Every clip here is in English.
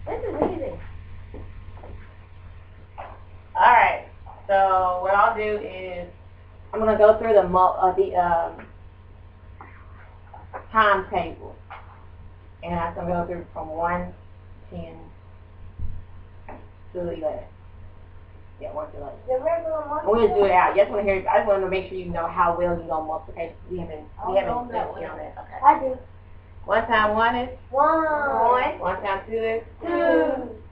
This is easy. Alright, so what I'll do is I'm going to go through the timetable. And I'm going to go through from 1, 10 to 11. Yeah, 1 to 11. The regular one. We'll just do it out. I just want to make sure you know how well you're going to multiply. We haven't done that one. Okay. I do. 1 times 1 is 1. 1 times 2 is 2.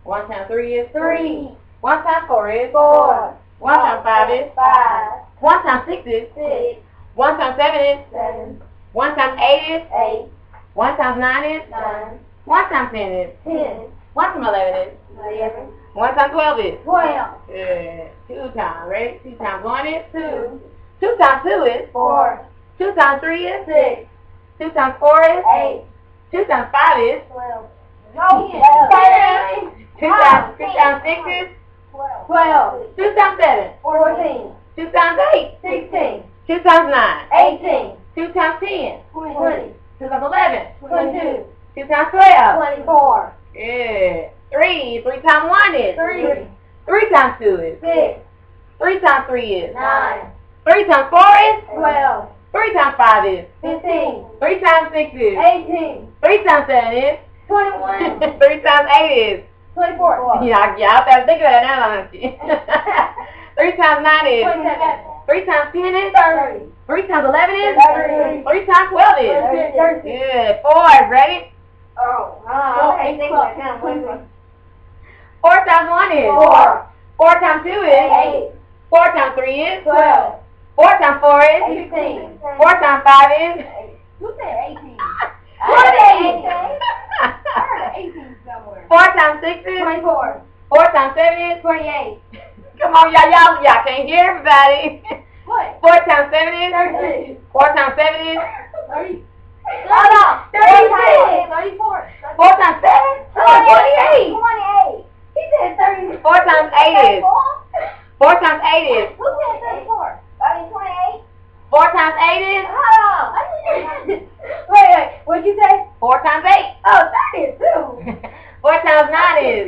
1 times 3 is 3. 1 times 4 is 4. 1 times 5 is 5. 1 times 6 is 6. 1 times 7 is 7. 1 times 8 is 8. 1 times 9 is 9. 1 times 10 is 10. 1 times 11 is 11. 1 times 12 is 12. good. 2 times, ready? 2 times 1 is 2. 2 times 2 is 4. 2 times 3 is 6. 2 times 4 is 8. 2 times 5 is 12. No, 12. 2 times 6 is 12. 2 times 7 14. 2 times 8 16. 2 times 9 18. 2 times 10 20. 2 times 11 22. 2 times 12 24. good. 3 times 1 is 3. 3 times 2 is 6. 3 times 3 is 9. 3 times 4 is 12. 3 times 5 is 15. 3 times 6 is 18. 3 times 7 is 21. 3 times 8 is 24. yeah, I better think of that now, don't you? 3 times 9 is 27. 3 times 10 is 30. 3 times 11 is 33. 3 times 12 is 30. good. 4 ready? Oh, Okay, okay. 4 times 1 is 4. 4 times 2 is 8. 4 times 3 is 12. 4 times 4 is 18. 4 times 5 is Who said 18? 20. I heard 18 somewhere. 4 times 6 is 24. 4 times 7 is 28. come on, y'all can't hear everybody. What? 4 times 7 is 36. 4 times 7 is 30. hold on. 36. 34. 4 times 7 28. 28. He said 30. 4 times 8 is 4 times 8 is Who said 34? I mean 28. 4 times 8 is Hold on. Wait. What'd you say? 4 times 8. Oh, 32. 4 times 9 is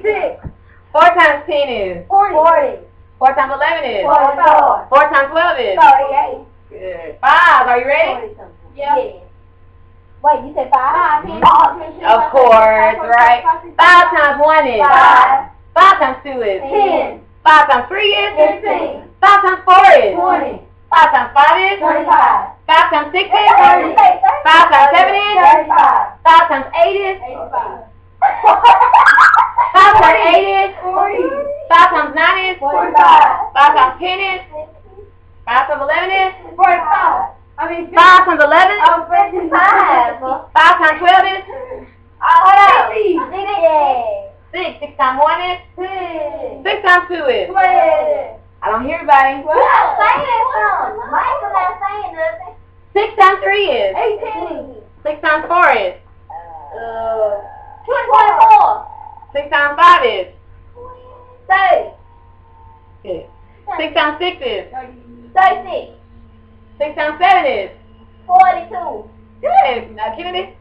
36. 4 times 10 is 40. 4 times 11 is 44. 4 times 12 is 38. good. 5. Are you ready? Yeah. Wait, you said 5? Of course, right. 5 times 1 is 5. 5 times 2 is 10. 5 times 3 is 15. 5 times 4 is 20. 5 times 5 is 25. 5 times 6 is 30. 5 times 7 is 35. 5 times 8 is 85. 5 times 8 is 40. 5 times 9 is 45. 5 times 10 is 5 times 11 is 45. I mean, 5 times 11 oh, 55. 5 times 12 is Hold on. 6 6 times 1 is 6. 6 times 2 is 12. I don't hear everybody. You're not saying something. Michael's not saying nothing. 6 times 3 is 18. 6 times 4 is 24. 6 times 5 is 30. good. 6 times 6 is 36. 6 times 7 is 42. good. Now Kennedy.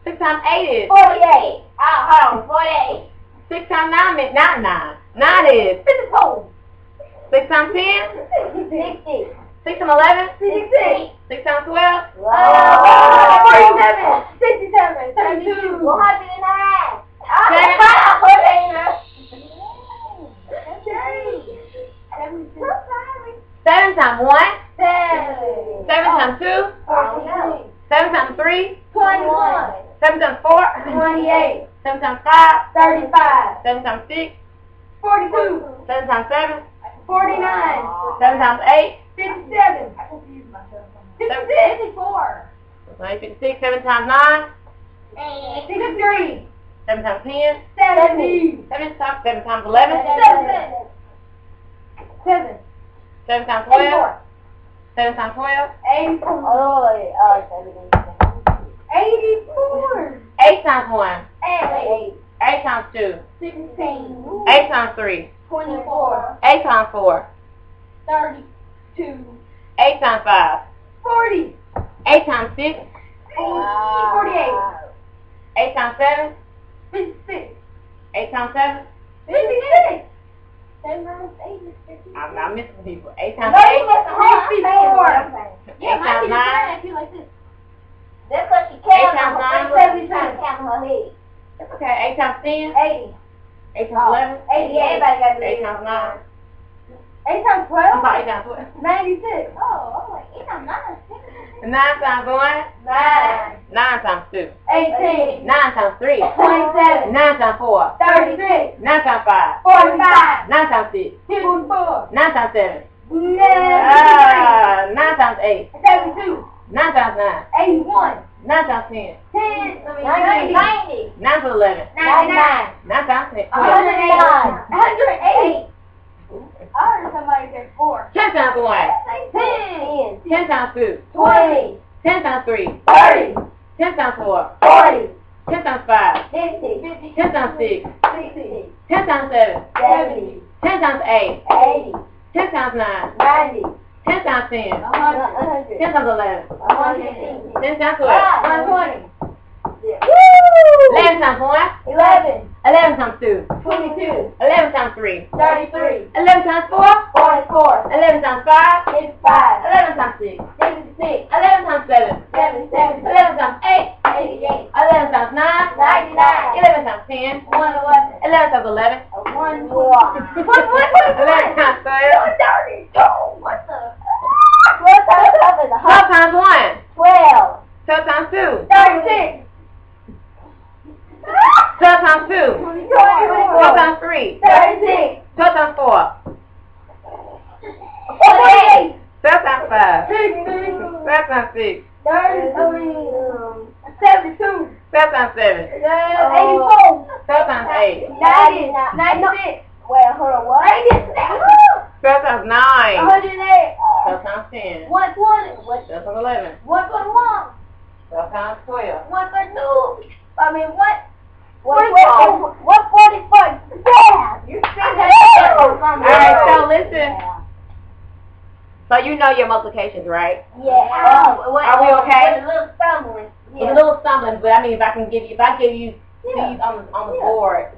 6 times 8 is 48. Hold on. 48. 6 times 9 is not 9. 9 is 54. 6 times 10 60. 6 times 11 66. 6 times 12 47. 67. 32. 109. Seven times 1 7. 7 times 2 7 times 3 21. 7 times 4 28. 7 times 5 35. 7 times 6 42. 7 times 7 49. 7 times 8 57. 54. 56 7 times 9 63. 7 times 10 70. 7 times 11 7. 7 times 12 7 times 12 84. 84. 8 times 1 8. 8 times 2 16. 8 times 3 24. 8 times 4 32. 8 times 5 40. 8 times 6 48. 8 times 7? 56. 8 times 7? 56. 7 minus 8 is 56. I'm missing people. 8 times No, 8? you missed 54. 8 times 9? That's what she 8 counted. times 9? She's trying to count her head. That's okay. 8 times 10? 80. 8 times 11? 80. Everybody got to do 8 times 9? 8 times I'm 12? sorry, 8 times 12. 96. Oh, I'm like, 8 times 9. 9 times 1? 9. 9 times 2. 18. 9 times 3? 27. 9 times 4? 36. 9 times 5? 45. 9 times 6? 54. 9 times 7? 9 times 8? 72. 9 times 9? 81. 9 times 10? 10. 9 90. times 11? 99. 9 times 10? 108. I heard somebody say 4. 10 times 1? 10. 10 times 2? 20. 10 times 3? 30. 10 times 4? 40. 10 times 5? 50. 10 times 6? 60. 10 times 7? 70. 10 times 8? 80. 10 times 9? 90. 10 times 10? 100. 10 times 11? 115. 10 times 12? 120. 11 times 1? 11. 11 times 2? 22. 11 times 3? 33. 11 times 4? 44. 11 times 5? 55. 11 times 6? 66. 11 times 7? 77. 11 times 8? 88. 11 times 9? 99. 11 times 10? 111. 11 times 11? 1. 11 times 12? 32. What the? 12 times 12 is 12 times 1? 12. 12 times 2? 36. 12 times 2? 12 times 3? 36. 12 times 4? 48. 12 times 5? 63. 12 times 6? 33. 72. 12 times 7? 84. 12 times 8? 90. 96. Well, hold on, what? 96. 12 times 9? 108. 12 times 10? 120. 12 times 11? 121. 12 times 12? 132. I mean, what? 144. Yeah. You see that? Alright, so listen. So you know your multiplications, right? Yeah. Are we okay? With a little stumbling. It's a little stumbling, but I mean, if I give you these on the board,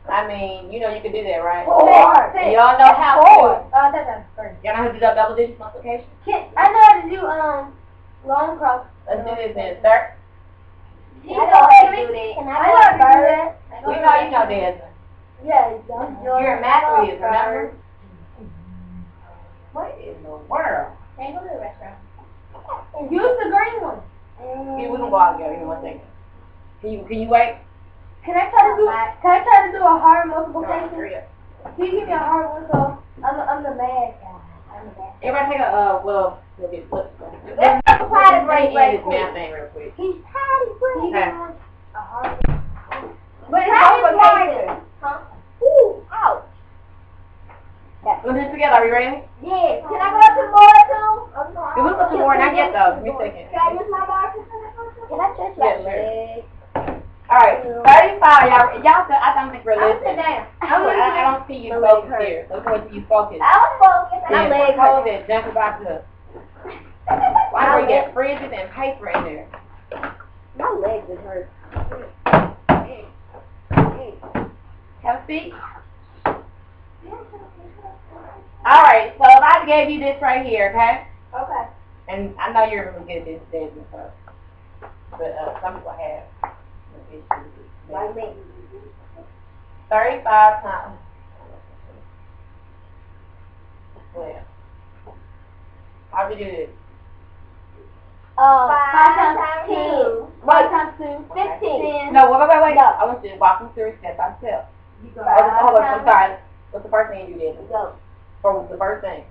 I mean, you know you can do that, right? Four. Y'all know how to. That's first. Y'all know how to do double digit multiplication? I know how to do long cross. Let's do this then, sir. I know how to do that. I know how to do that. We know you know this. Yeah, You're in math quiz, remember? What in the world? Can't go to the restaurant. Use the green one. Yeah, we can go out together. Give me 1 second. Can you wait? Can I try to do a hard multiplication? Hurry up. Can you give me a hard one so I'm the math guy. I'm the math guy. Everybody take a we'll get flips. Let's try to break this math thing real quick. He's tired of breaking. Okay. A hard one. But it's multiplication. Huh? Ooh, ouch. Let's do this together. Are you ready? Yeah. Can I go up to the board too? We will put some more, not yet though. Give me a second. Can I use my bar? Can I touch Yeah, my sure. leg? Alright, 35, y'all I don't think we're I'm listening. sit down. I don't see you focus here. Let's go to you focus. I was focused. My Yeah, leg hold hurt. it, jump about to. Why do we get fridges and paper in there? My legs is hurt. Have a seat. Alright, so if I gave you this right here, okay? Okay. And I know you're really good at this business, but some people have. Like me. 35 times 12. How'd you do this? 5 times 2. 5 times 2. 15. No, wait. No. I want you to walk me through step by step. Hold on, I'm sorry. What's the first thing you did? Go. What was the first thing?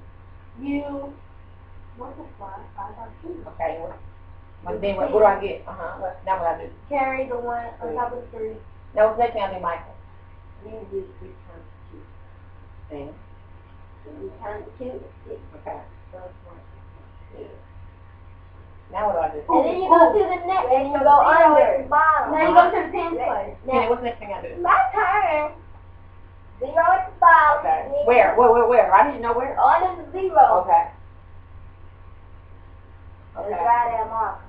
You multiply 5 times 2. Okay. Then what do I get? Now what I do? Carry the 1 on top of the 3. Now what's the next thing I do, Michael? You do 3 times 2. Then? 3 times 2 is 6. Okay. Now what do I do? And then you go to the next. And you go under. Now you go to the 10th place. Then what's the next thing I do? My turn. 0 at the bottom. Okay. Where? I need to know where. Under the 0. Okay. It's right there, Mark.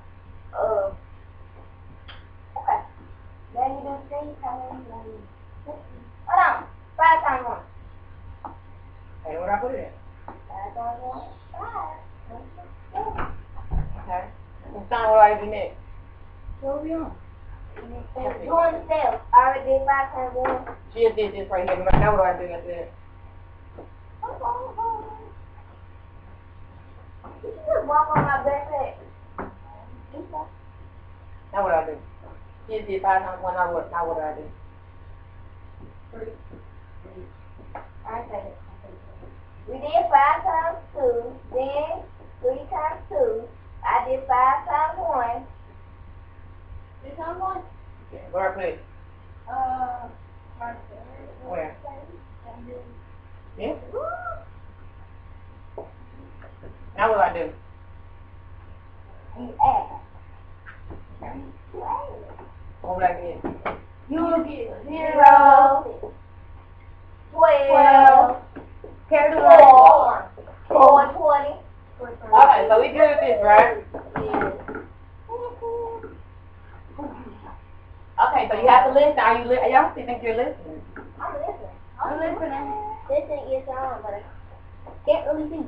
Then you do 3 times 1. Hold on. 5 times 1. Okay, what do I put it in? 5 times 1. 5. Okay. And Sean, what do I do next? What we on? Doing the steps. I already did 5 times 1. She just did this right here. Now what do I do after that? You just walk on my backpack. Now what do I do? She just did 5 times 1. Now what do I do? 3. I take it. We did 5 times 2. Then 3 times 2. I did 5 times 1. 3 times 1? Okay, where I put it? Right there. Where? Yeah? Now what do I do? You add. What would I get? You get 0, 12, 4, 20. Okay, so we good with this, right? Okay, so you have to listen. Are you y'all think you're listening? I'm listening. I'm listening. Listening is on, but I can't really see.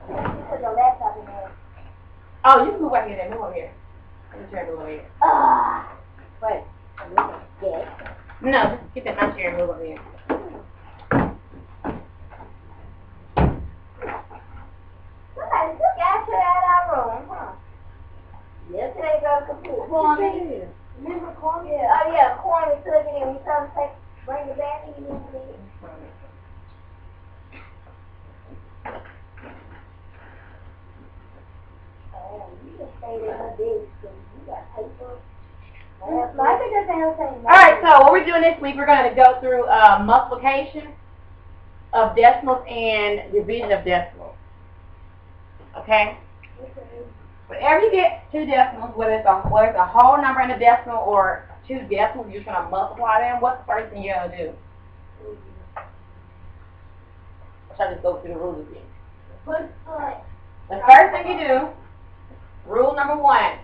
You put your laptop in there. Oh, you can move right here then. Move over here. Let me try to move over here. Wait. Yes. No, just get that my chair and move over here. Somebody took our chair out of our room, huh? Yesterday got a computer. Kwame. Remember Kwame? Yeah. Oh yeah, Kwame took it and we tried to bring it back and he didn't see it. Oh, you just stayed in the big school. You got paper. I think that's the whole thing. Alright, so what we're doing this week, we're going to go through multiplication of decimals and division of decimals. Okay? Whenever you get 2 decimals, whether it's a whole number in a decimal or 2 decimals, you're just going to multiply them. What's the first thing you're going to do? Should I just go through the rules again? The first thing you do, rule number 1.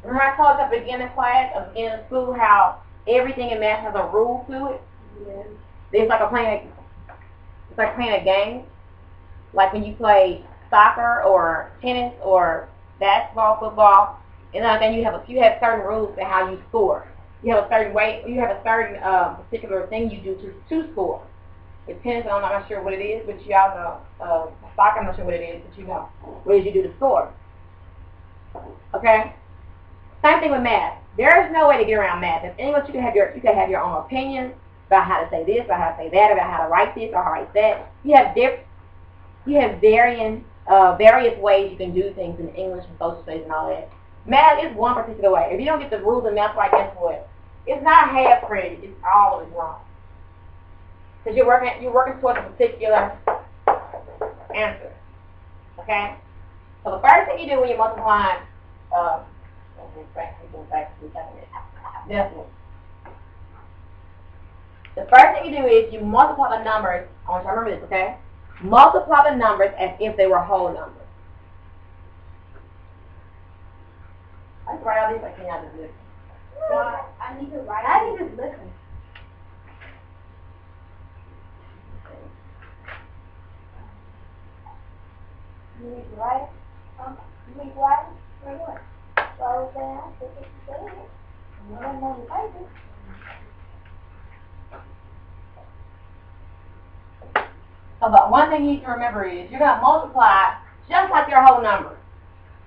Remember I told you at the beginning of class, at the beginning of school, how everything in math has a rule to it? Yeah. It's like playing a game. Like when you play soccer or tennis or basketball, football, and then you have certain rules to how you score. You have a certain way, you have a certain particular thing you do to score. With tennis, I'm not sure what it is, but you all know. Soccer, I'm not sure what it is, but you know what did you do to score. Okay. Same thing with math. There is no way to get around math. In English, you can have your own opinion about how to say this, about how to say that, about how to write this or how to write that. You have various ways you can do things in English and social studies and all that. Math is one particular way. If you don't get the rules of math right, guess what? It's not half credit. It's always wrong. Because you're working towards a particular answer. Okay? So the first thing you do when you're multiplying decimals. The first thing you do is you multiply the numbers. I want you to remember this, okay? Multiply the numbers as if they were whole numbers. I can write all these, I can't just listen. I need to write. I need to listen. You need to write? You need to write? For what? Slow down. This is good. You don't know the paper. So the one thing you need to remember is you're going to multiply just like your whole number.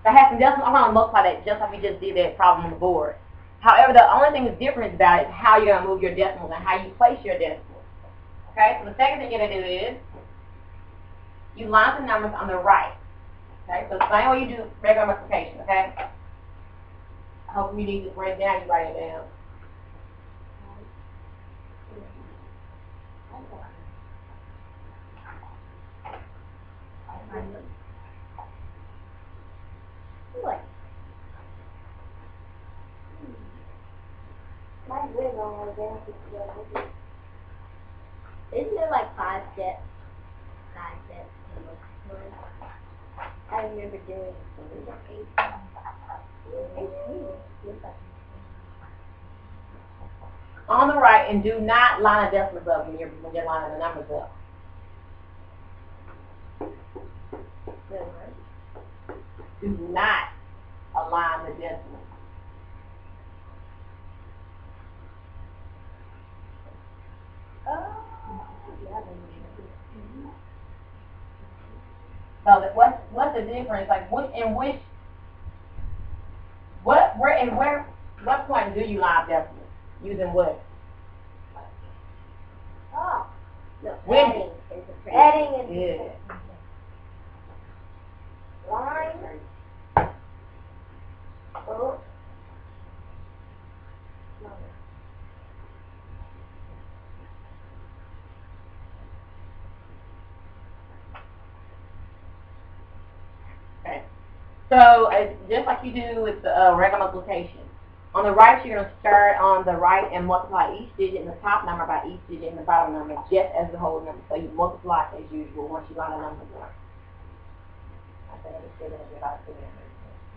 That has some decimals. I'm going to multiply that just like we just did that problem on the board. However, the only thing that's different about it is how you're going to move your decimals and how you place your decimals. Okay, so the second thing you're going to do is you line the numbers on the right. Okay, so the same way you do regular multiplication, okay? I hope you need to write it down, you write it down. What? Mine's really long way down. Isn't it like 5 steps? 9 steps. I remember doing it. 18. on the right and do not line the decimals up when you're lining the numbers up. Do not align the decimals. So what's the difference? Like what point do you line decimals? Using what? Oh. No, When? Adding and Yeah. line. Oh. Okay. So just like you do with the regular multiplication. On the right, you're going to start on the right and multiply each digit in the top number by each digit in the bottom number, just as the whole number. So you multiply as usual once you line the numbers up. I think it's still going to be about 2 numbers.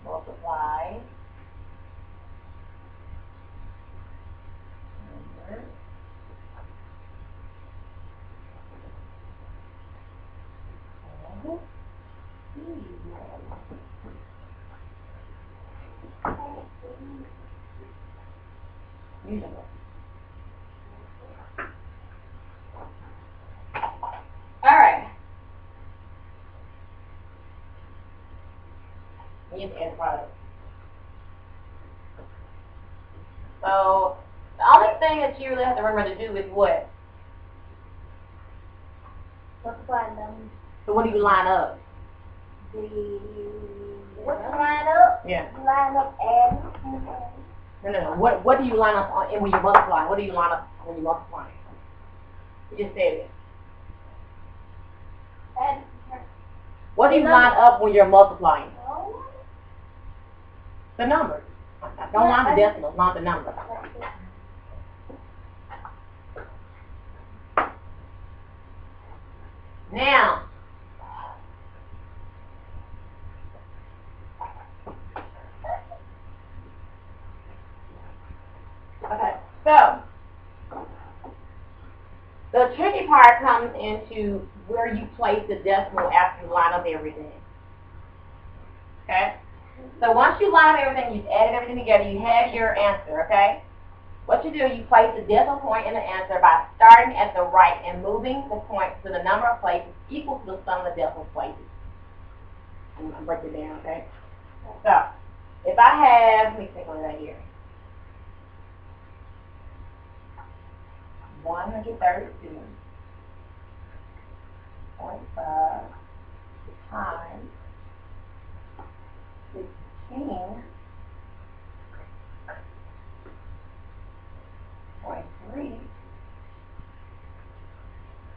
Multiply. Number. Usually. Alright. We need to add product. So the only thing that you really have to remember to do is what? Multiply them. So what do you line up? What's the line up? Yeah. Line up adding. No. What do you line up on when you multiply? What do you line up when you multiply? You just said it. Add. What do you line up when you're multiplying? Oh. The numbers. Don't line the decimals, line the numbers. Now, okay, so the tricky part comes into where you place the decimal after you line up everything. Okay? So once you line up everything, you've added everything together, you have your answer, okay? What you do, you place the decimal point in the answer by starting at the right and moving the point to the number of places equal to the sum of the decimal places. I'm going to break it down, okay? So, if I have, let me take one right here. 132.5 times 16.3.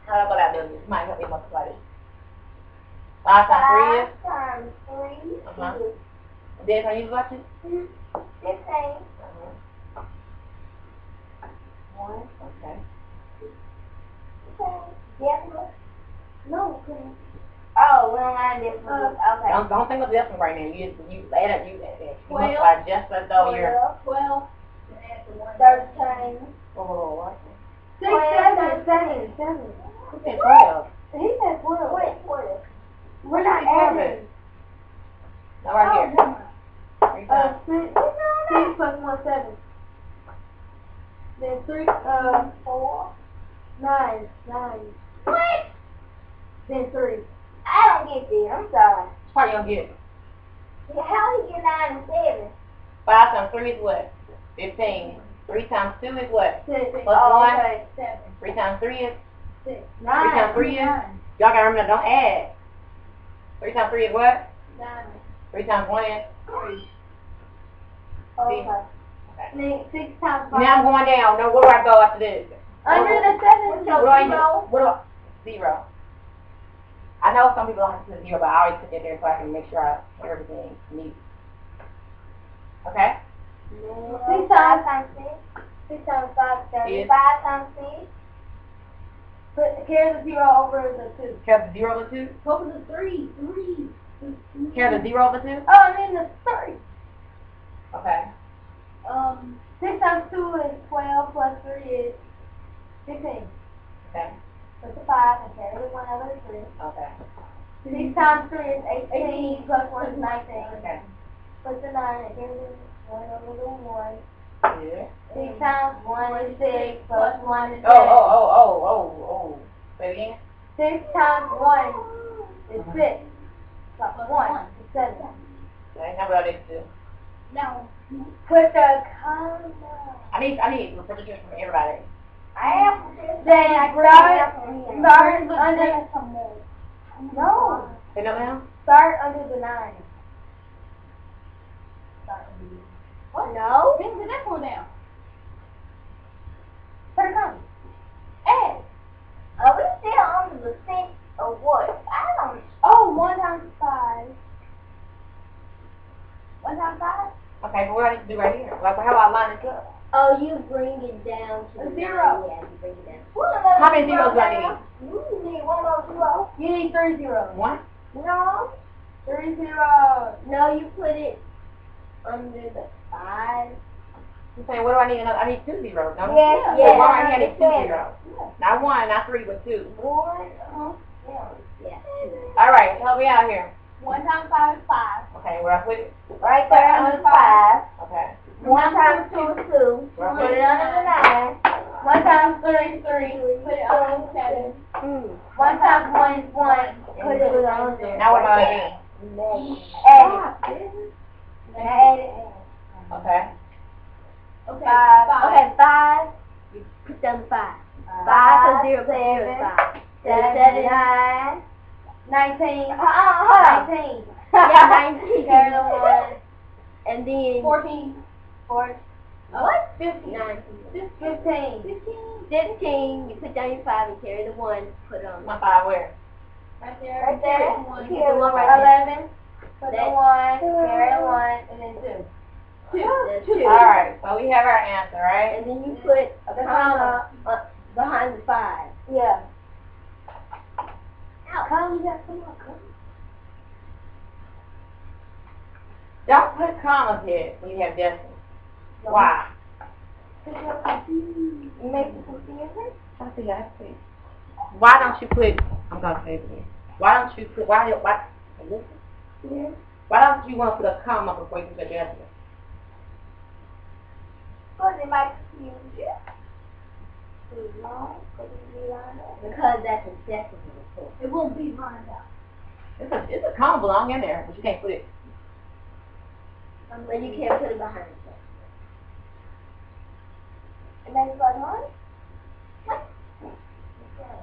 How do I go down there? This might help me multiply this. 5 times 3 is? 5 times 3 is. Did I use watch it? 15. 1. Okay. Decimal? No. Oh, we don't line decimal. Okay. Don't think of decimal right now. You add up. You multiply 12. just as though you're. 12. 13. Oh, 7. who said 12? He said 12. Wait, 12. We're not Who said 12? adding. No, right here. Oh, 3 times. 6 plus 1, 7. Then 3, 4. 9. What? Then 3. I don't get this. I'm sorry. What you gonna get? How you get 9 and 7? 5 times 3 is what? 15. 3 times 2 is what? 6. Plus Oh, 1? okay. 7. 3 times 3 is? 6. 3 times 3 is? 9. Y'all gotta remember, don't add. 3 times 3 is what? 9. 3 times 1 is? 3. Okay. Okay. Then 6 times 5. Now I'm going down. No, where do I go after this? Under the 7, so 0. What do I? 0. I know some people don't have to put 0, but I always put it there so I can make sure I have everything neat. Okay? 6 times 6. 6 times 5 is 30. 5 times 6. Carry the 0 over the 2. Carry the 0 over 2? Over the 3. Carry the 0 over 2? Oh, and then the 3. Okay. 6 times 2 is 12 plus 3 is 15. Okay. Put the 5 and carry the 1 over the 3. Okay. 6 times 3 is 18 plus 1 is 19. Okay. Put the 9 and carry the 1 over the 1. Yeah. 6 times 1 is 6 plus 1 is 7. Oh. Say it again. 6 times 1 is 6. Plus 1 is 7. Okay, now what I need to do? No. Put the comma. I need repetition from everybody. I am. Then start under. No. Say no now? Start under the 9. What? No. Bring the next one down. Put a comma. Add. Are we still under the 6 or what? I don't. Oh, 1 times 5. 1 times 5? Okay, but what I need to do right here? Like, how do I line this up? Oh, you bring it down to the 0. Yeah, you bring it down. How many zeros do I need? You need 1 more 0. You need 3 zeros. 1? No. 3 zeros. No, you put it under the 5. You're saying, what do I need? I need 2 zeros, don't I? Yeah. So why do I need 2 zeros? Not 1, not 3, but 2. 1. Yeah. All right, help me out here. 1 times 5 is 5. Okay, where I put it? Right there under 5. Okay. 1 times 2 is 2. Where I Put it under the 9. 1 times 3 is 3. Put it under the 7. 1 times 1 is 1. Put it under there. Now what am I doing? Add it. Add it. Okay. Okay. 5. Okay, 5. You put down 5. 5 plus 0 plus 0 is 5. 7, 9. 19. Hold on. 19. Yeah, 19. Carry the 1. And then 14. 14. What? 15. 15. 15. You put down your 5 and carry the 1. Put on. My 5 where? Right there. Right there. Carry the 1 right there. 11. Put the 1. Carry the 1. And then 2. 2. That's 2. Alright, so we have our answer, right? And then you put the comma behind the 5. Yeah. Comma, you got some more comma. Don't put commas here when you have decimals. Why? Because you make it confusing. I see. Why don't you put, I'm going to say it again. Why don't you put, why don't you want to put a comma before you put a decimal? Because it might confuse you. Because that's a decimal. It won't be lined up. It's a comma belong in there, but you can't put it. But you can't put it behind it. And then you got one?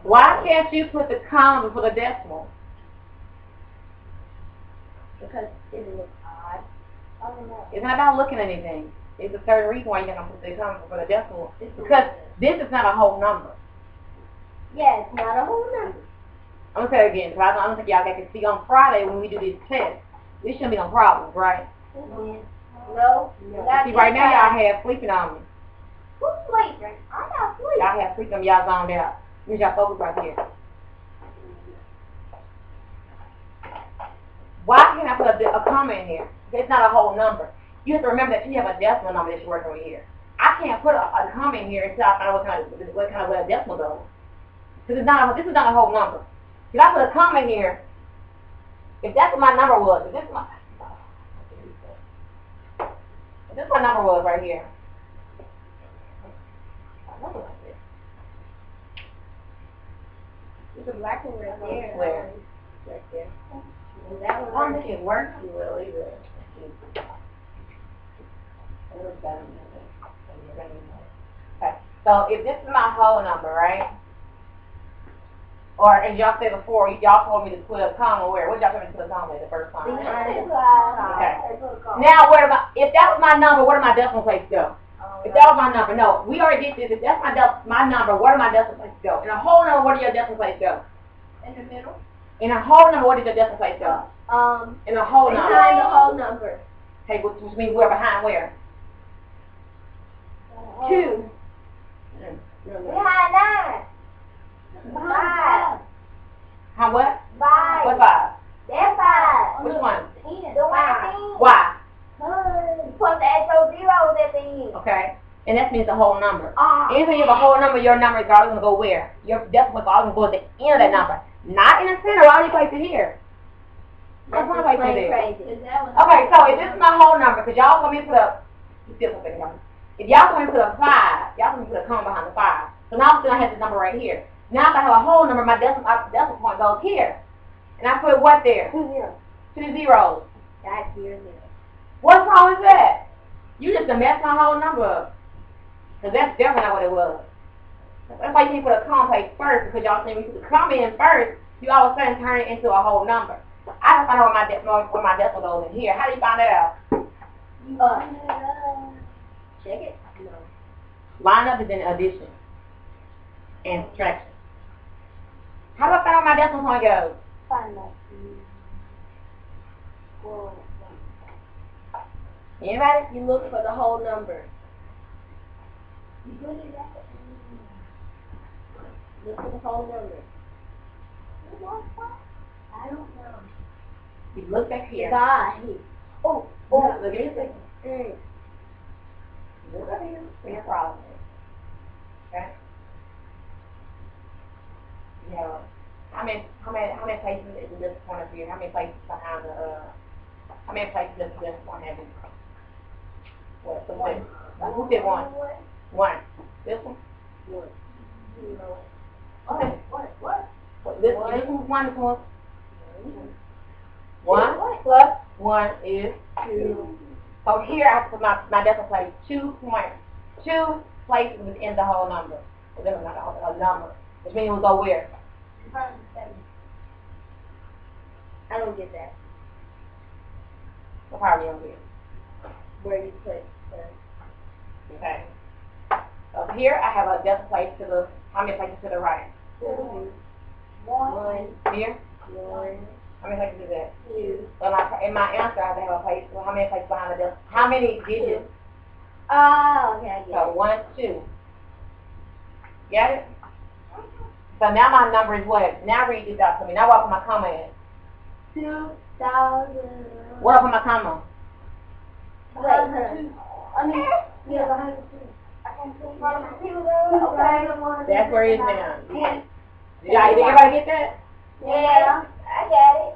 Why can't you put the comma before the decimal? Because it looks odd. I don't know. It's not about looking at anything. It's a certain reason why you're not going to put the comma before the decimal. Because this is not a whole number. Yeah, it's not a whole number. I'm going to say it again, because I don't think y'all can see on Friday when we do these tests. There shouldn't be no problems, right? Mm-hmm. No. See, right now y'all have sleeping on me. Who's sleeping? I'm not sleeping. Y'all have sleeping on me, y'all zoned out. Means y'all focus right here. Why can't I put a comma in here? It's not a whole number. You have to remember that you have a decimal number that you're working with here. I can't put a comma in here until I find out what kind of way a decimal goes. Because this is not a whole number. If I put a comma in here, if that's what my number was, if this is my number was right here. There's a black one right there. Where? Right there. And that one I'm making it work too well either. Okay, so if this is my whole number, right? Or as y'all said before, y'all told me to put a comma where? What y'all told me to put a comma in the first time? Okay. Now, if that was my number, where did my decimal place go? If that was my number, no. We already did this. If that's my number, where did my decimal place go? In a whole number, where did your decimal place go? In the middle. In a whole number, where did your decimal place go? In a whole number. Behind the whole number. Okay, which means where behind where? 2. Behind 9. 5. How what? 5. What 5? That's 5. Which one? The 1. Why? You're supposed to add those zeros at the end. Okay. And that means the whole number. Anytime you have a whole number, your number is always going to go where? Your decimal is always going to go at the end of that number. Not in the center. Why would you place it here? That's Why place it plain there? crazy. Okay, so if this is my whole number, because y'all want me to put a, if y'all want me to put a 5, y'all want me to put a comma behind the 5. So now I'm going to have this number right here. Now if I have a whole number, my decimal point goes here. And I put what there? 2 zeros. 2 zeros. That's your zero. What's wrong with that? You just messed my whole number up. Because that's definitely not what it was. That's why you need to put a comma place first, because y'all think when you put the comma in first, you all of a sudden turn it into a whole number. I don't find out where my decimal goes in here. How do you find that out? Check it. No. Line up is in addition and subtraction. How do I find out where my decimal point goes? Find that. Anybody? You look for the whole number. Look for the whole number. I don't know. You look back here. God. Oh, Look at this. Mm. Look up here. Where your problem is. Okay? You have how many places is this point of view? How many places behind the how many places does this one have? What? Who did one? One. This one? One. Zero. Okay. What? This one's one. This one's 1 plus 1 is 2. So here I have to put my decimal place 2 places within the whole number. Within a number. Which means it will go where? I don't get that. What part you don't get? Where you put the... Okay. So here I have a decimal place to the, how many places to the right? 1. Here? 1. How many places is that? 2. So in my answer I have to have a place, well, how many places behind the decimal? How many digits? Oh, okay, I get So it. 1, 2. Get it? So now my number is what? Now read this out to me. Now what I put my comma in? 2,000. What I put my comma? Wait, I mean, yeah, 100. Okay. That's where it is now. Did everybody get that? Yeah, I got it.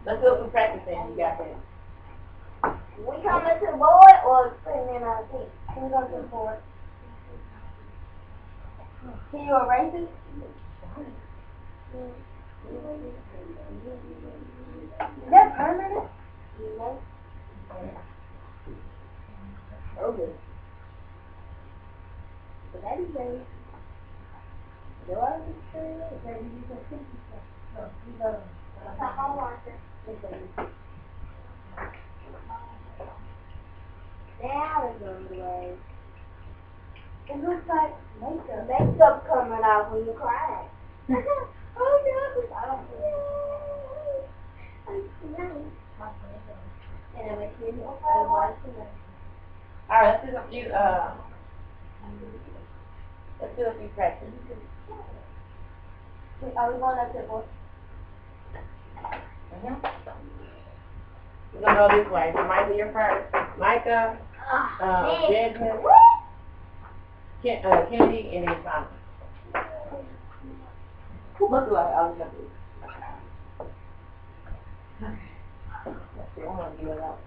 Let's do some practicing. You got that. We coming to the board or putting in our seat? Can we go to the board? Can you erase it? Is that permanent? No. Okay. So that is a... Do I understand that? That you can see stuff. No, you don't. That's how I want it. Now it's on the way. It looks like makeup. Makeup coming out when you're crying. Oh no! I don't know. And I went to the Alright, let's do a few practices. Are we going up to the board? We're gonna go this way. So Micah, you're first. Micah, Jasmine, Kennedy, and then Simon. Look like I was gonna do. Let's see, I'm gonna give it out.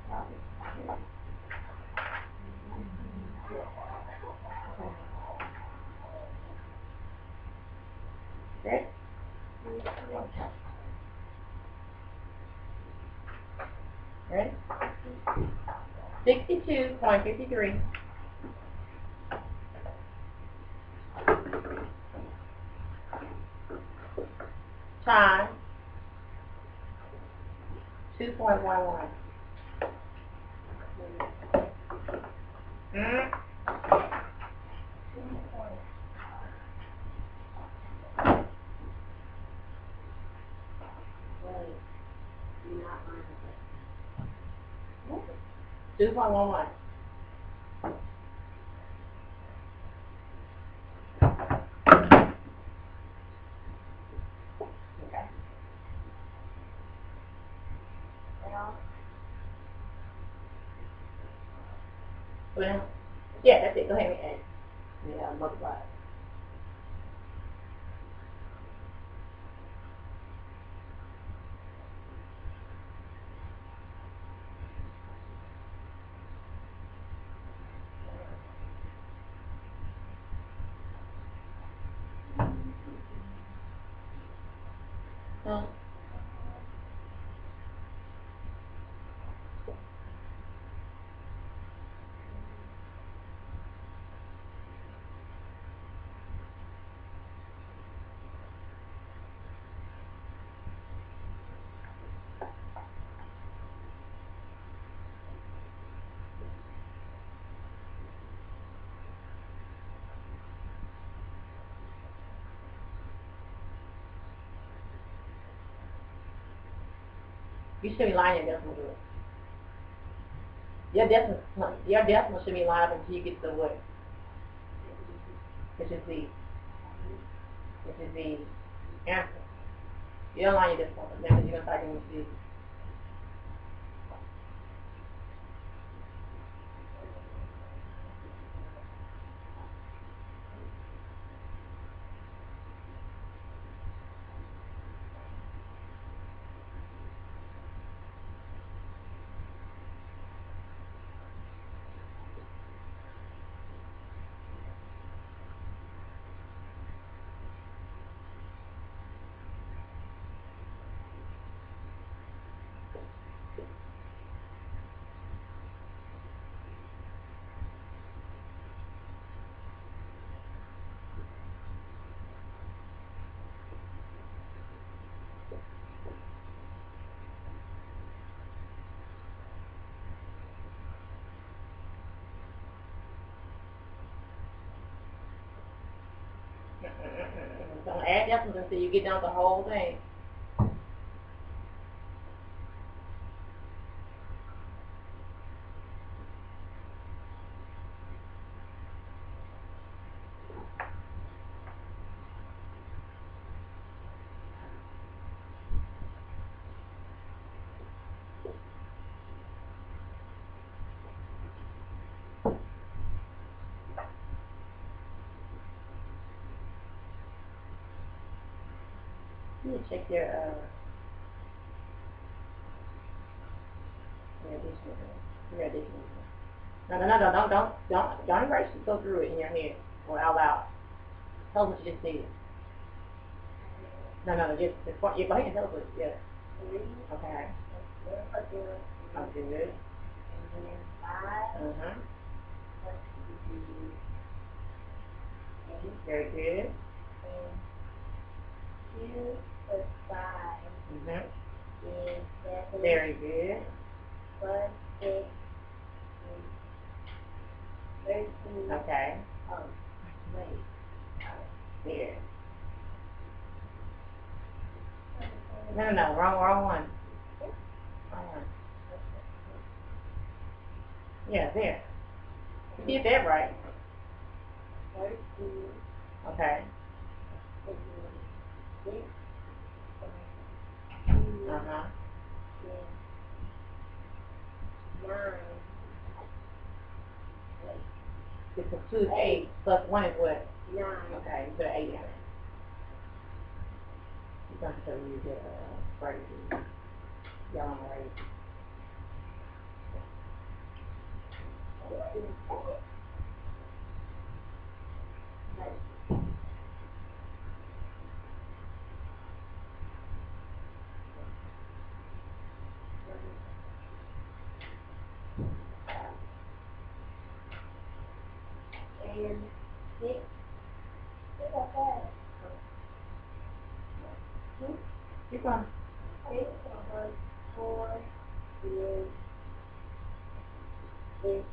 Okay. Ready? 62.53 times 2.11. Two point one one. Okay. Well, yeah, that's it. Go ahead and add. Yeah, multiply. Huh? You should be lining your decimal good. Your decimal should be lined up until you get to what? Which is the answer. You don't line your decimal, then you're gonna start getting confused. Don't add decimals until you get down the whole thing. You check your addition. Your addition. Don't erase it. Go through it in your head or out loud. Tell us what you just said. No, just you go ahead and tell us what. Yeah. Okay. Okay, good. Very good. Two plus five is 7. Very good. Plus 6 is 13. Okay. Oh, wait. Here. No, wrong one. Wrong one. Yeah, there. You did that right. 13. Okay. 6. Uh-huh. 9. Because 2 is 8, plus 1 is what? 9. Okay, you put an 8 in it. You're going to show you the phrases. Yellow right. And 6. Look at that. Keep going. 6 plus 4 is 2.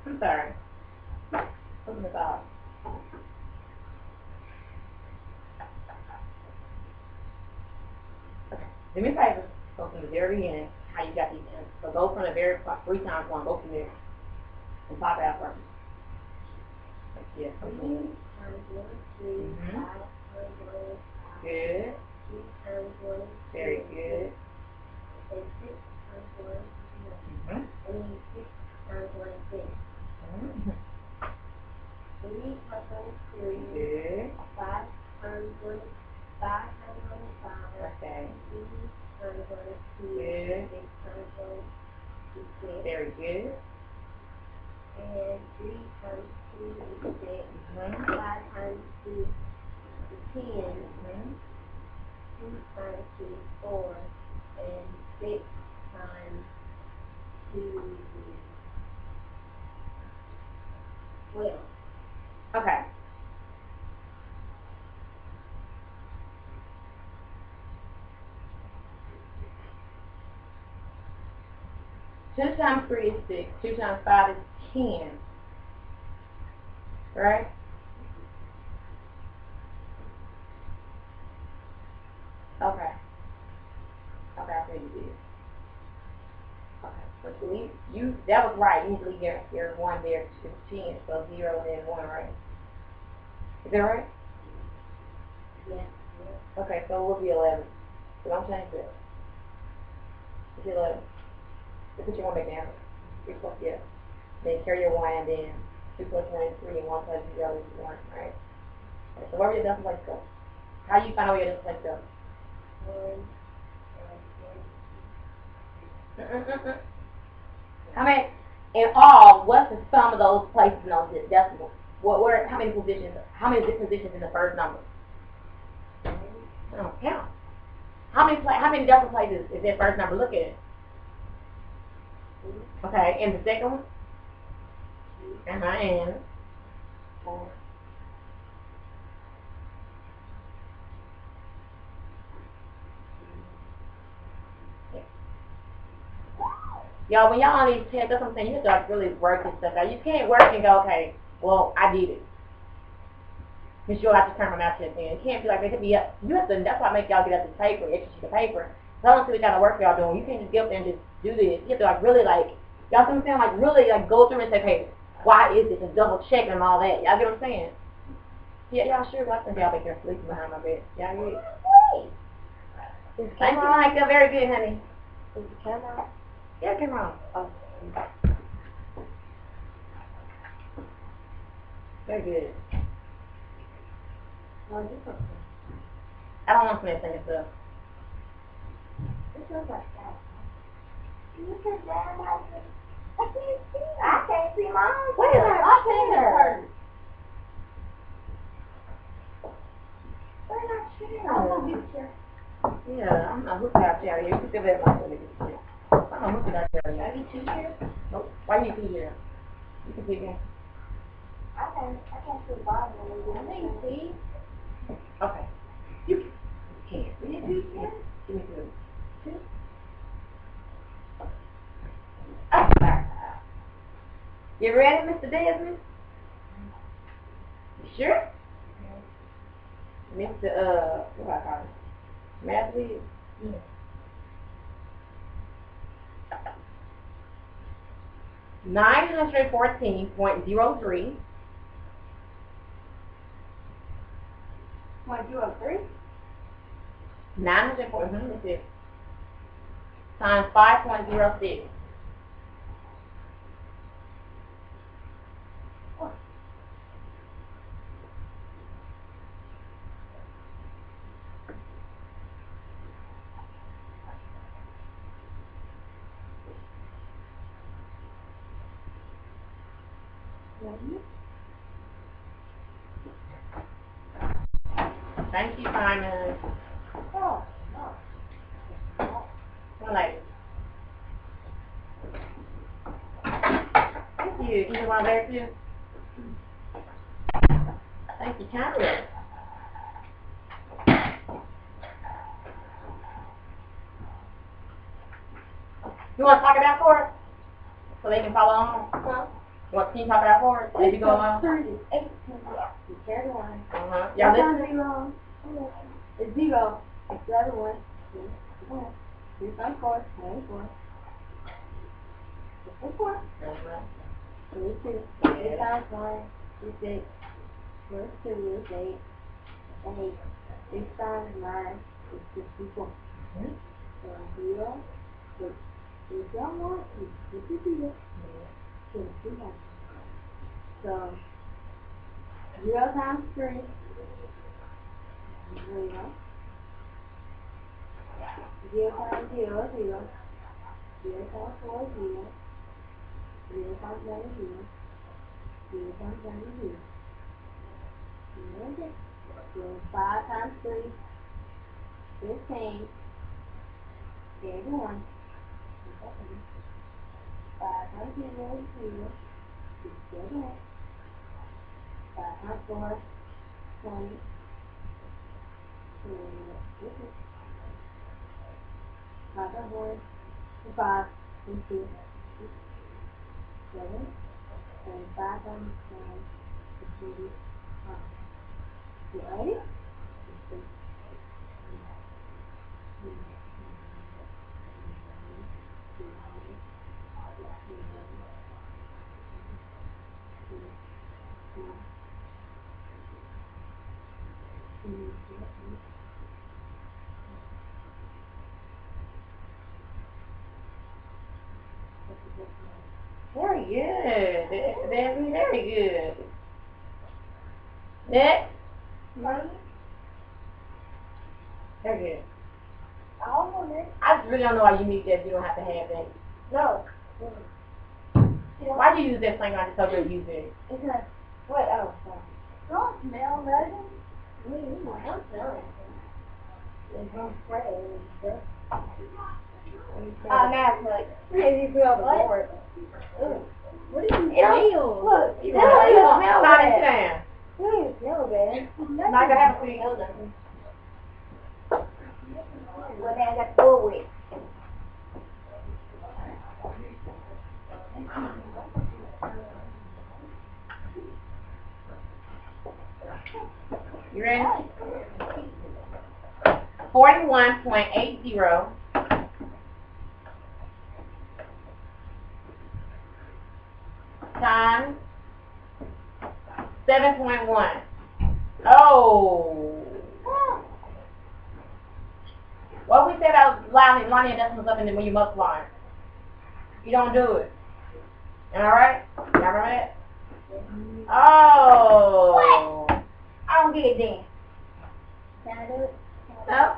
I'm sorry. Open the bottom. Okay. Do me a favor. Go from the very beginning. How you got these answers. So go from the very 3 times 1. Go from there. And pop out first. Yes. 3 times 1 is 3. Mhm. 5 times 1 is 5. Good. 2 times 1 is 2. Very good. And 6 times 1 is 1. Mhm. I mean 6 times 1 is 6. Mhm. 3 plus 1 is 3. Good. 5 times 1 is 5 times 1 is 5. Okay. 2 times 1 is 2. Good. 6 times 1 is 6. Very good. And 3 times 2 is 6. Mhm. 5 times 2 is 10. Mhm. 2 times 2 is 4. And 6 times 2 is 12. Okay. Two times 3 is 6. 2 times 5 is 10. Right? Okay. Okay, I think you did. Okay. But you that was right. You need to leave your 1 there to 10. So 0 and then 1, right? Is that right? Yeah. Okay, so we'll be 11. So don't change that. It's 11. So put your 1 back down. 3 plus, yeah. Then carry your 1 and then 2 plus 1 is 3 and 1 plus 0 is 1, right? Okay, so where will your decimal place go? How do you find out where your decimal place goes? 1. How many, in all, what's the sum of those places in those decimals? How many positions in the first number? I don't count. How many decimal places is that first number? Look at it. Okay, and the second one? And 4. Yeah. Y'all, when y'all on these tests, that's what I'm saying, you have to like really work this stuff out. You can't work and go, okay, well, I did it. Because you'll have to turn my math test in. You can't be like, they could be up. You have to, that's why I make y'all get up this paper, extra sheet of paper. So I don't see what kind of work y'all doing. You can't just get up there and just do this. You have to like really like, y'all see what I'm saying? Like really like go through and say, hey, why is this? And double check and all that. Y'all get what I'm saying? Yeah, y'all sure. I think y'all back there sleeping behind my bed. Y'all get it. Thank you, Micah. Very good, honey. Is the camera on? Yeah, camera on. Oh. Very good. No, you can. I don't want to mess anything up. This looks like that. You can down like this. I can't see. I can't see mine. Wait a minute, I see her. Where's my chair? I'm gonna get your. Yeah, I'm not looking out there. You can still have my nigga. I'm not looking out there. I need 2 chairs? Nope. Why you need 2 here? You can sit here. I can't see the bottom of it. I think see. Okay. You can. We need 2 chairs? Give me 2. 2. Okay. You ready, Mr. Desmond? You sure? Mr. What do I call it? Math lead? Yeah. 914.03. 0.03? 914. That's it. Times 5.06. Thank you, Simon. Oh, no. One lady. Thank you. You want there too? Thank you, kindly. You want to talk it out for us? So they can follow along? Huh? Can you talk it out for us? As you go along? 38. Carry on. Uh-huh. Y'all listen? It's 0. It's the other one. 3 times 4. 24. 24. 22. 3 times 1. is 8 plus 2 is 8. 8. 6 times 9 is 64. So 0, 6. If y'all want to, you can do it. So 0 times 3 is 0. 0 times 0 is 0. 0 times 4 is 0. 0 times 1 is 0. 0 times 1 is 0. Okay. So 5 times 3 is 15. There's 1. 5 times 0 is 0. 6 7. 5 times 4 is 20. So, this is 5 times 1 is 5. And 2 is 7. And 5 times 9 is 25. You ready? Very good. Very, very good. Next. Very good. I just really don't know why you need that. You don't have to have that. No. Why do you use that thing? I just told you to use it. Because, what? Oh, sorry. Don't smell nothing. Don't smell anything. It's don't spray it. Now it's like, you feel the board. What do you smell? Look, you don't even smell bad. You don't even smell bad. Not gonna have to see. Well, now I got to go with. You ready? 41.80 times 7.1. Oh. What we said about lining your decimals up and then when you multiply. You don't do it. Am I right? Y'all remember that? Oh. What? I don't get it then. Can I do it? No.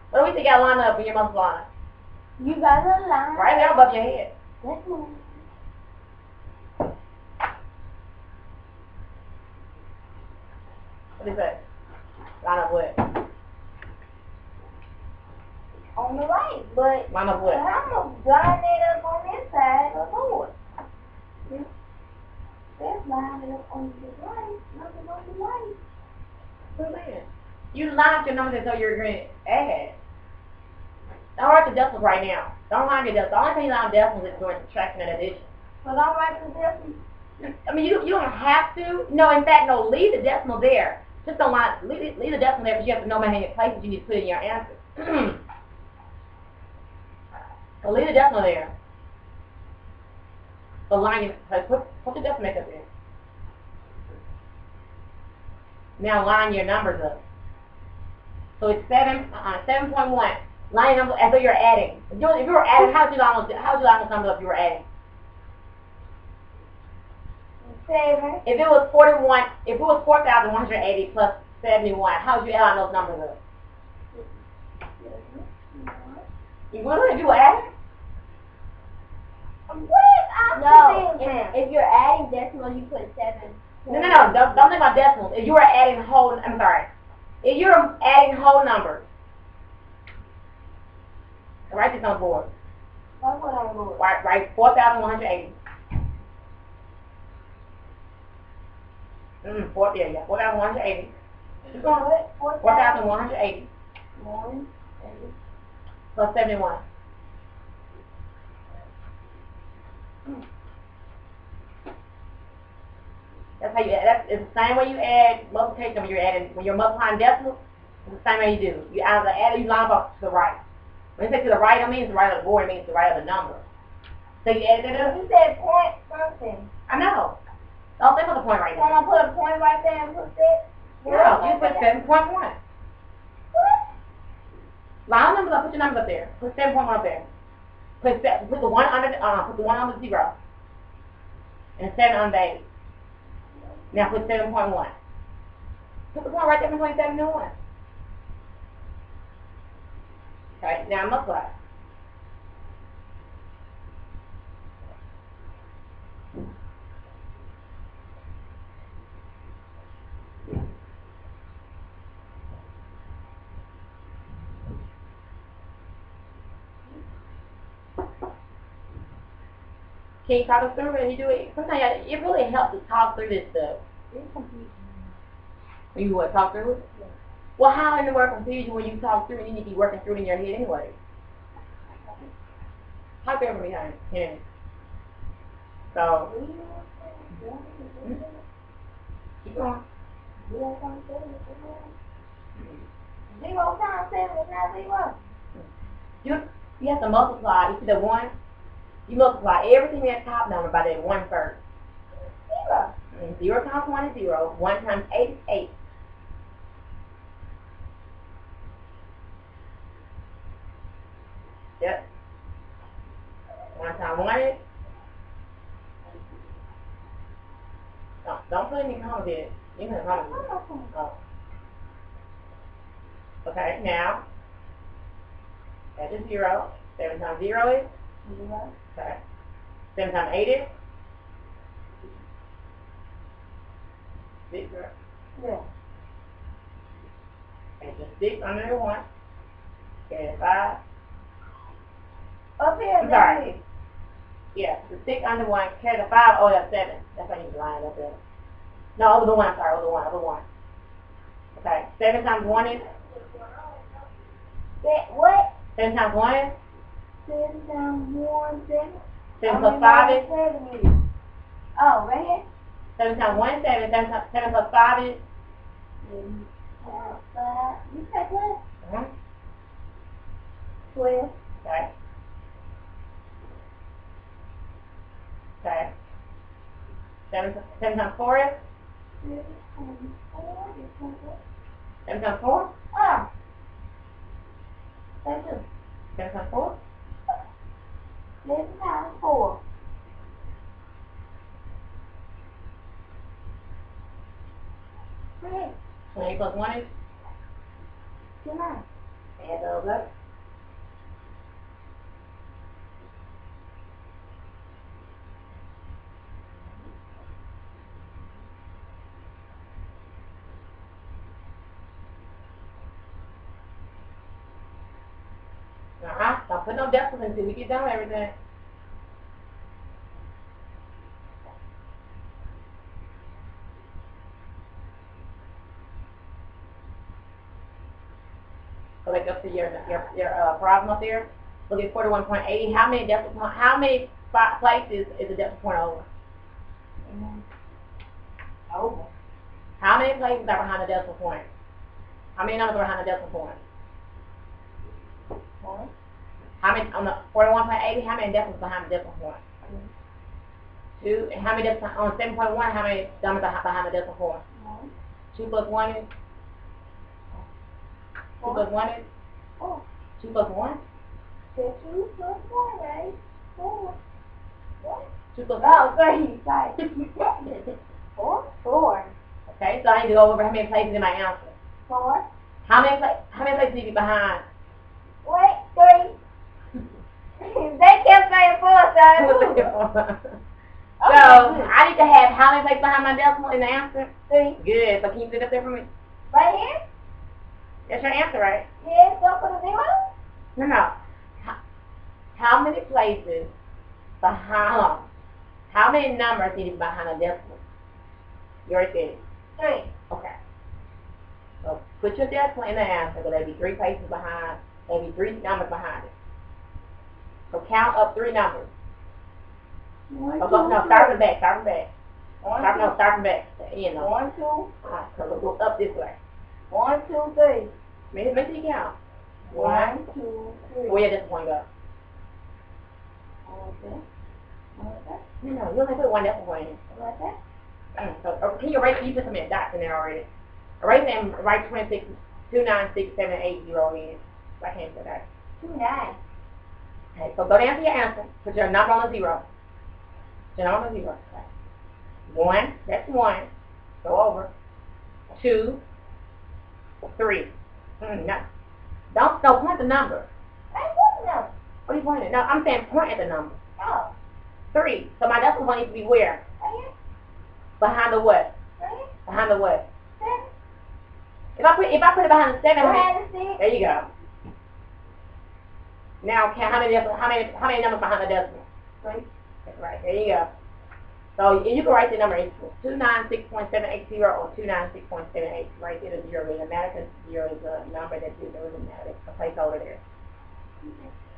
What do we think you got to line up when you're multiplying? You got a line. Right there above your head. That's one. What is that? Line up what? On the right, but Line up what? I'm going to line it up on this side of the board. Let's line it up on the right, nothing on the right. What is that? You line up your numbers until you're going to add. Don't write the decimals right now. Don't line your decimals. The only thing you line decimals is doing subtraction and addition. So don't write the decimals? I mean, you don't have to. No, in fact, no, leave the decimal there. Just don't line, leave the decimal there because you have to know how many places you need to put in your answer. So leave the decimal there. But line your, put the decimal up there. Now line your numbers up. So it's 7.1. Line your numbers as though you're adding. If you were adding, how would you line those numbers up if you were adding? 7. If it was 41, if it was 4,180 plus 71, how would you add on those numbers up? You would if you were adding? What? No, if you're adding decimals, you put 7. No. Don't think about decimals. If you were adding whole, I'm sorry. If you're adding whole numbers, write this on the board. That's what I'm doing. Write 4,180. 4,180. Keep going with 4,180 plus 71. That's how you add. It's the same way you add multiplication when you're multiplying decimals. It's the same way you do. You either add or you line up to the right. When you say to the right, it means the right of the board. It means the right of the number. So you add it up. You said point something. I know. Oh, they put the point right So I'm there. gonna put a point right there and put that. No, you put 7.1. What? Line numbers up, put your numbers up there. Put 7.1 up there. Put the one under the 0. And 7 under the 8. Now put 7.1. Put the point right there between 7 and 1. Okay, now multiply. Can you talk us through it and you do it? Sometimes it really helps to talk through this stuff. You want to talk through it? Yeah. Well, how in the world confuse you when you talk through it? You need to be working through it in your head anyway. Talk through it for me, honey. Yeah. So, keep going. 0 times 7 is not 0. You have to multiply. You see the 1? You multiply everything in that top number by that 1 first. 0. And 0 times 1 is 0. 1 times 8 is 8. Yep. 1 times 1 is... Don't put any commas in it. You can commas in it. Oh. Okay, now, that's a 0. 7 times 0 is? 0. Okay. 7 times 8 is? 6, right? Yeah. And just 6 under the 1. Okay, 5. Up here, I'm sorry. Yeah, the 6 under 1, carry the 5, oh, that's 7. That's why you need to line it up there. No, over the 1, sorry, over 1. Okay, 7 times 1 is? What? 7 times 1 is? 7 times 1, 7. 7 plus 5 is? 7 is. Oh, right here? 7 times 1 is 7. 7 plus 5 is? 7 times 5. You said what? 12. Okay. Okay. 7 times 4 is? 7 times 4 is 7 times 4? Oh. That's it. 7 times 4? 7 times 4. Okay. 28 plus 1 is? 29. Add those up. Don't put no decimals until we get done with everything. Go back up to your problem up there. Look at 41.80. How many places is a decimal point over? Over. How many places are behind the decimal point? How many numbers are behind the decimal point? 1. How many on the 41.80? How many decimals behind the decimal point? 2. And how many decimals on 7.1? How many numbers are behind the decimal point? 1. 2 plus 1 is? 2 plus 1 is? 4. 2 plus 1? 2 plus 1, right? 4. What? 2 plus 1? Oh, 3. Sorry. 4? 4. Okay, so I need to go over how many places in my answer. 4. How many places need to be behind? Wait, 3. They kept saying 4, so So, I need to have how many places behind my decimal in the answer? 3. Good. So, can you sit up there for me? Right here? That's your answer, right? Yes, go for the 0? No. How many places behind, how many numbers need to be behind a decimal? You already said it. 3. Okay. So, put your decimal in the answer, but there'll be 3 places behind, there'll be 3 numbers behind it. So, count up 3 numbers. 1, No, 2, start from back. Start from back. 1, Start from back. You know. 1, 2. Alright, so let's go up this way. 1, 2, 3. Make sure you count. 1, 2, 3. Where does this one go? Okay. Okay. No, you only put 1 decimal point in. Like that? So can you erase? You put some dots in there already. Erase and write 26, 296,780 in. I can't say that. 29. Okay, so go down to your answer. Put your number on a 0. Put your number on a 0. Okay. 1, that's 1. Go over. 2, 3. No. Don't point the number. I don't know. What are you pointing at? No, I'm saying point at the number. Oh. 3. So my decimal point needs to be where? Right. Behind the what? Right. Behind the what? 7. If I put it behind the 7, Behind the 6. there you go. Now count how many numbers behind the decimal? 3. That's right. There you go. So you can write the number 296.780 or 296.78. Right there, the 0 doesn't matter because 0 is a number that doesn't matter. It's a placeholder there.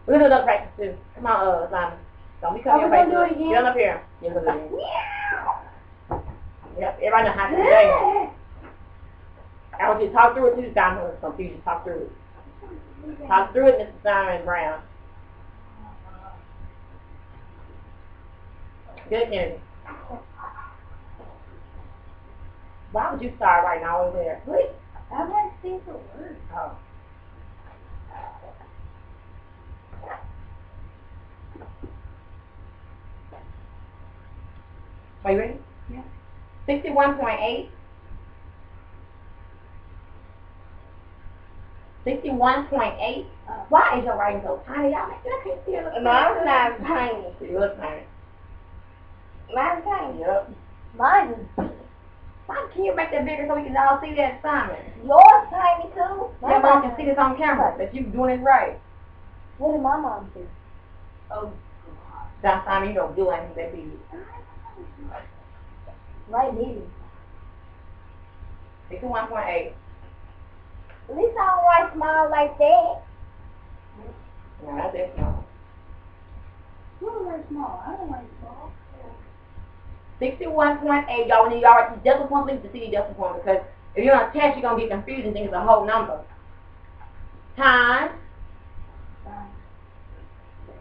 We're gonna do another practice too. Come on, Simon. Don't be coming we're here. gonna do it again? Get on up here. You're gonna do it again. Yep. Everybody know how to do it. I want you to talk through it too, Simon. It's confusing. Talk through it. Talk through it, Mr. Simon Brown. Good, Kennedy. Why would you start right now over there? Wait, I want to see the word. Oh. Are you ready? Yeah. 61.8. 61.8. Why is your writing so tiny? Y'all, I can't see it. Mine's not tiny. You look tiny. Mine's tiny. Yep. Mine is. Why can you make that bigger so we can all see that assignment? Yours tiny too. Your mom can see this on camera that you doing it right. What did my mom do? Oh, that time you don't do anything that big. Right here. 61.8. At least I don't write small like that. No, that's it. No. You don't write small. I don't write small. 61.8. Y'all need y'all write the decimal point, leave the CD decimal point because if you're on a test, you're gonna get confused and think it's a whole number. Times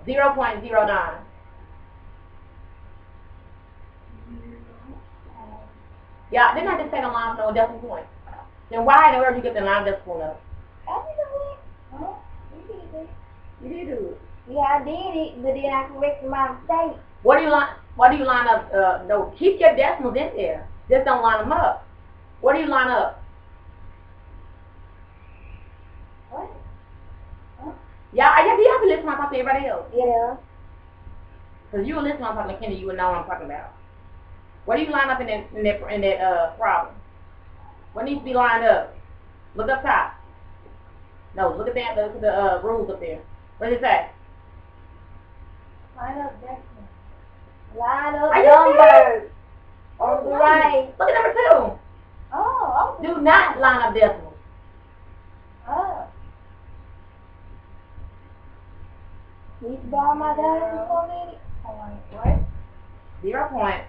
0.09. Yeah, didn't I just say the line with no decimal point? Then why in the world did you get the line decimal point up? I did it. Huh? You did it. You did do it. Yeah, I did it, but then I corrected my mistake. What do you line up? No, keep your decimals in there. Just don't line them up. What do you line up? What? Huh? Yeah, you have to listen when I talk to everybody else. Yeah. Because you were listening when I'm talking to Kenny, you would know what I'm talking about. What do you line up in that problem? What needs to be lined up? Look up top. No, look at that. Look at the rules up there. What does it say? Line up decimals. Line up Are you numbers. On the right. Look at number 2. Oh, okay. Do not line up decimals. Oh. Need to borrow my glasses for a minute? What? 0 point.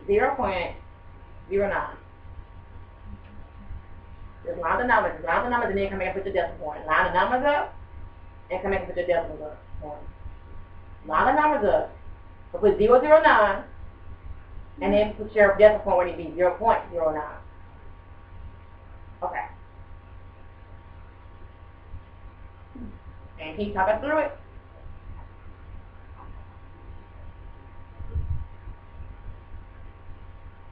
Zero point 0.09. Just line the numbers, and then come back and put your decimal point. Line the numbers up, and come back and put your decimal point. Line the numbers up. So put 0.09, and then put your decimal point where it be 0.09. Okay. And keep talking through it.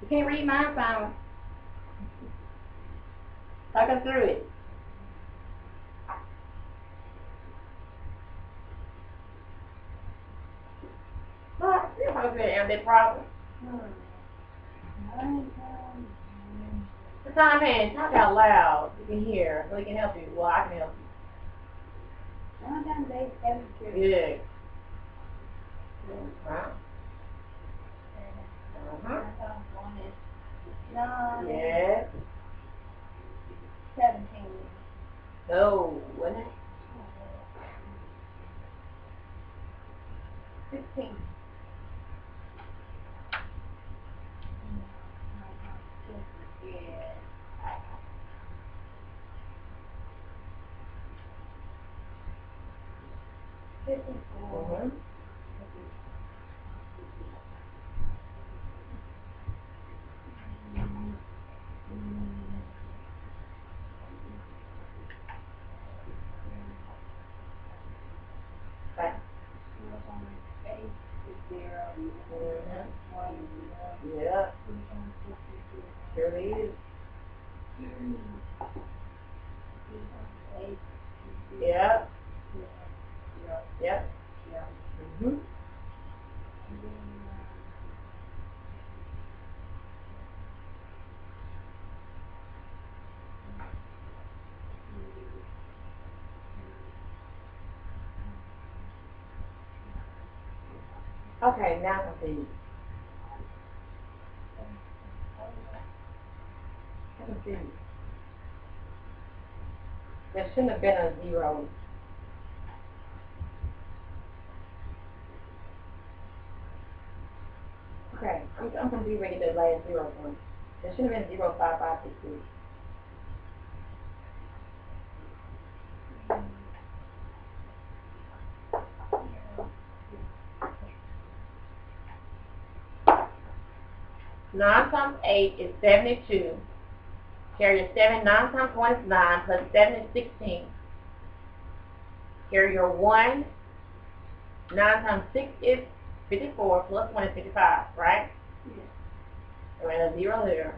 You can't read mine, Simon. Talking through it. Well, I still talking through it, that problem. The time in, talk out loud. You can hear, so we can help you. Well, I can help you. Good. Wow. Yes. 17. No, wasn't it? 16. 54. Okay. Yeah. Sure is. Yeah. Yep. Mm-hmm. Okay, now I'm confused. I'm confused. There shouldn't have been a 0. Okay, I'm confused where you get the last 0 from. There should have been 0, 5, 5, 6, 2. Nine times 8 is 72. Carry your 7. 9 times 1 is 9, plus 7 is 16. Carry your 1. 9 times 6 is 54, plus 1 is 55, right? Yes. And we're in a 0 there.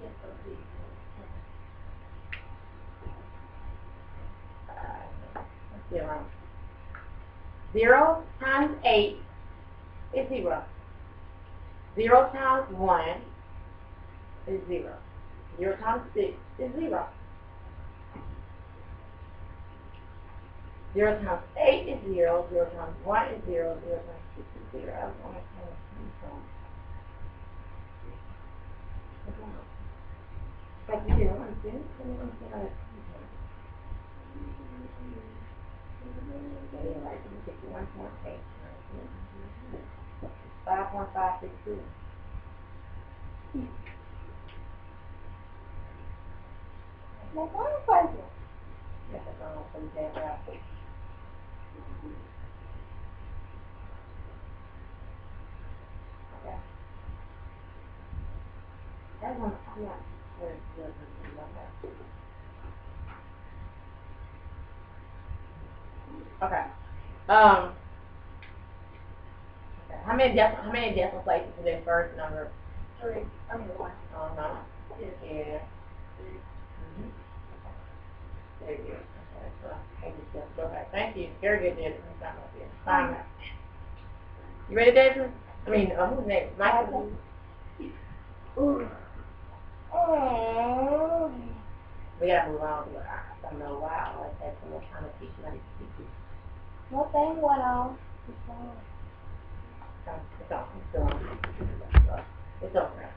Let's see around. 0 times 8 is 0. 0 times 1 is 0. 0 times 6 is 0. 0 times 8 is 0. 0 times 1 is 0. 0 times 6 is 0. I was on my phone. Like you do, I'm doing it. Like 61.8. 5.562. Well, why is that? Yes, that's all from that graphic. Okay. That one's not very good. Okay. Okay. How many decimal places is in first number? 3. I mean 1. Uh-huh. Yeah. Mm-hmm. Very good. Okay, so I just go back. Thank you. Very good, Desmond. You ready, Desmond? I mean, who's next? Michael? Ooh. We gotta move on to I don't know why I like that, so we're trying to teach you how to teach you. What thing went on? It's on. It's on. It's on. It's over.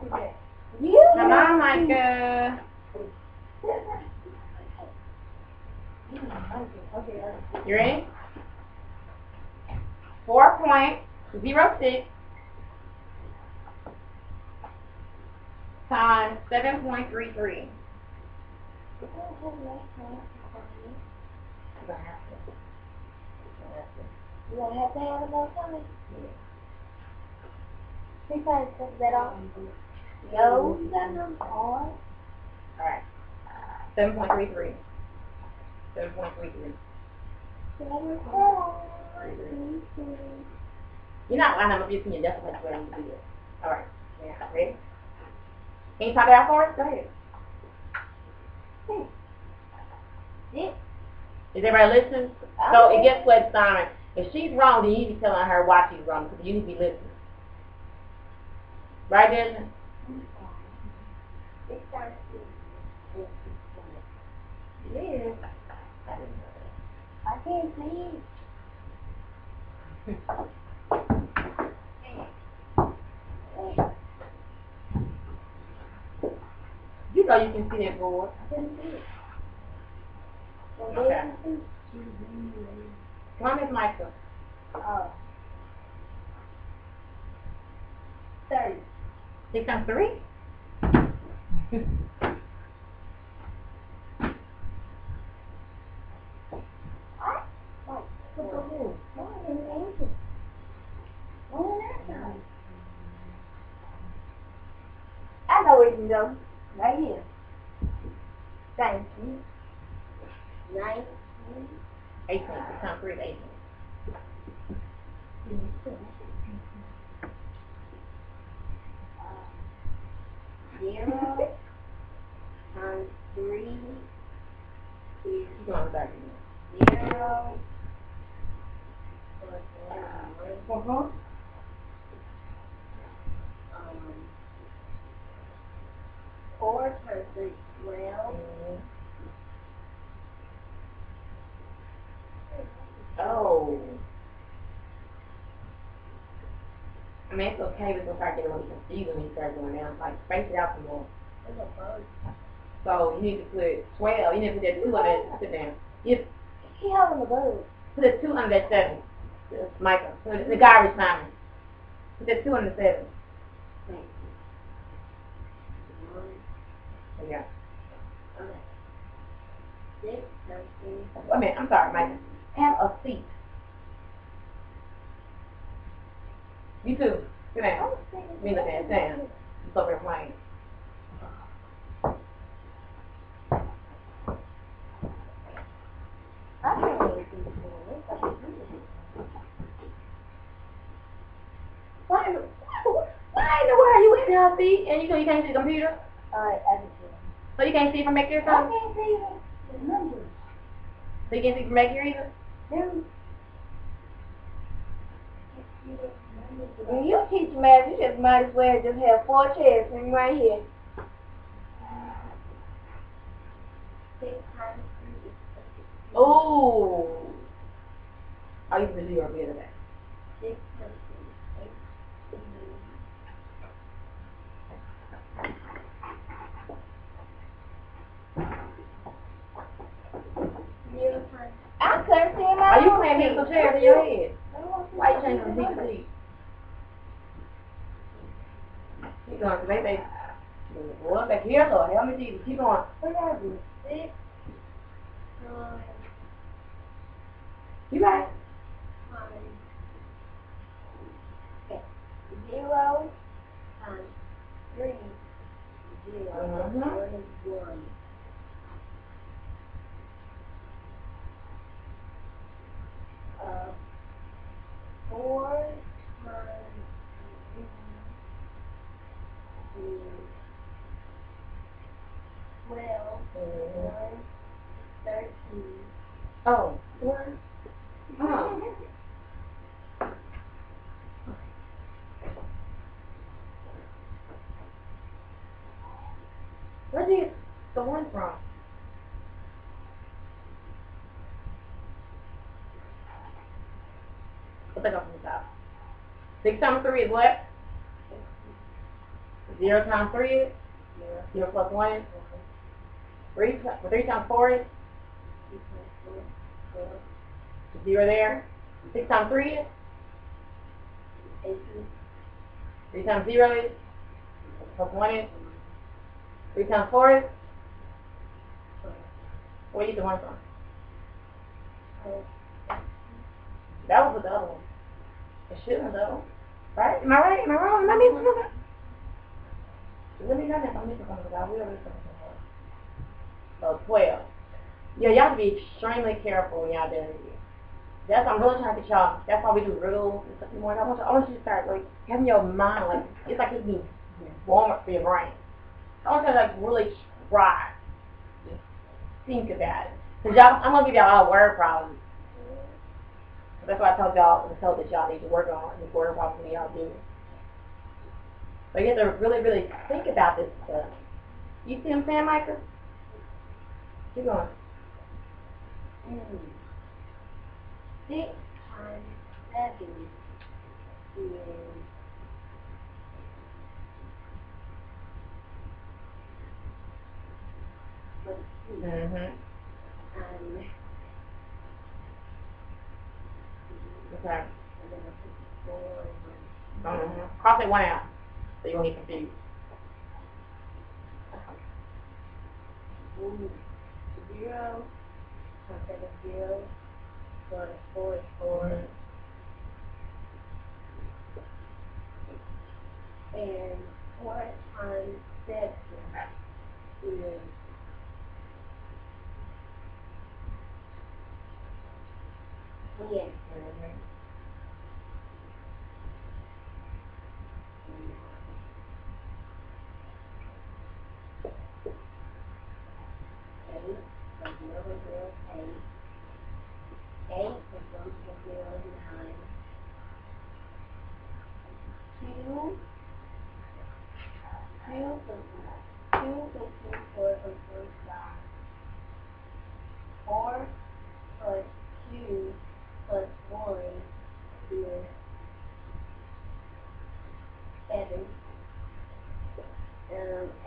Okay. Come on, Micah. You ready? 4.06 times 7.33. You don't have to have it more time. Yeah. Because that all. No, you got them on. Alright. 7.33. 7.33. You're not lying, I'm abusing your decimal where you do it. Alright. Yeah, ready? Can you pop it out for us? Go ahead. Yeah. Is everybody listening? So it gets what, Simon? If she's wrong, then you need to be telling her why she's wrong, because you need to be listening. Right, Desmond? Yeah. I can't see. You know you can see that board. I can see it. Okay. Come on, Miss Michael. Oh. 30. 6 times 3? you go. Right here. Thank you. 19. 18. 6 times 3 is 18. Zero times 3 is You going back. 0 plus 1. 4 times 3 is 12. Oh. I mean, it's okay, but you'll start getting really confusing when you start going down. Like, space it out some more. So, you need to put 12. You need to put that 2 on that. Sit down. You She having a bug. put a 2 on that 7. Michael. Put the garbage timing. Put that 2 on the 7. There you go. 6 times 3. Wait a minute. I'm sorry, Michael. Have a seat. You too. Sit down. Me look at it. Sit down. It's over there playing. I can't really do this. Why in the world you in your seat and you can't see the computer? Alright, I can see it. So you can't see from back there, I son? can't see the numbers. So you can't see from back here either? When you teach math, you just might as well just have 4 chairs and right here. 6 times 3 is Oh. I used to do your bit of that. 6 times 3 is 18. I couldn't see my Are you own playing seat. musical chairs in your head? Why you changing from seat to seat? Keep going, because they boy, back here, Lord, help me Jesus. Keep going. What did I do? 6 You right. times 0 times 3 is 0. Mhm. 1 is 1. 4 times 3 is 12. 1 is 13. Oh. 1. Where did the 1 from? What they go from the top? 6 times 3 is what? 0 times 3 is? 0 plus 1 is? 3 times 4 is? 0 there. 6 times 3 is? 18. 3 times 0 is? Plus 1 is? 3 times 4 is? Where you get the 1 from? That was the other one. It shouldn't have though. Right? Am I right? Am I wrong? Am I missing something? Let me know if I'm missing something, because I will miss something. So 12. Yeah, y'all have to be extremely careful when y'all doing it. That's I'm really trying to get y'all. That's why we do riddles and stuff more. I want you to start like having your mind like it's like it's being warm up for your brain. I want you to like really try to think about it. Cause y'all, I'm gonna give y'all all word problems. That's why I told y'all that y'all need to work on the word problems when y'all do it. But you have to really, really think about this stuff. You see what I'm saying, Micah? Keep going. 6 times 7 is 22. Mm-hmm. Okay. And then I put 4 and Mm-hmm. Cross that 1 out, so you won't get confused. 0 times 7 is 0. 4 is 4. And 4 times 7 is yes. Eight plus 0 is 8. 8 plus 1 plus 0 is 9. 2 plus 2 plus 2 4 plus 4 is 5. 4 plus 2 plus 4 is 7.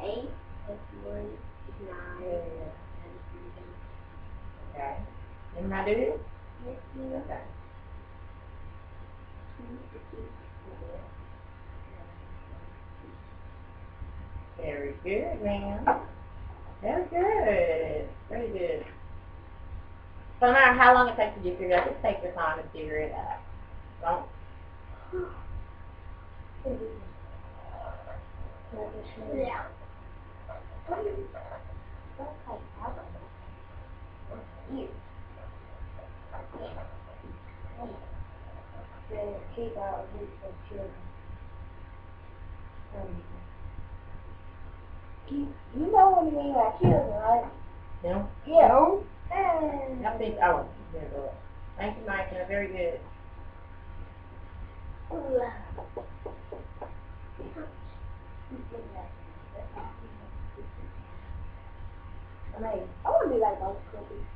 8 plus 1 is 9. Okay. Didn't I do it? Yes, you. Okay. 2, 4. Very good, ma'am. Very good. Very good. So no matter how long it takes you to figure it out, just take your time and figure it out. Don't. Yeah. Keep out of reach of children. You know what I mean by children, right? No? Yeah. No? I think, oh, there you go. Thank you, Mike. Very good. I want to be like those cookies.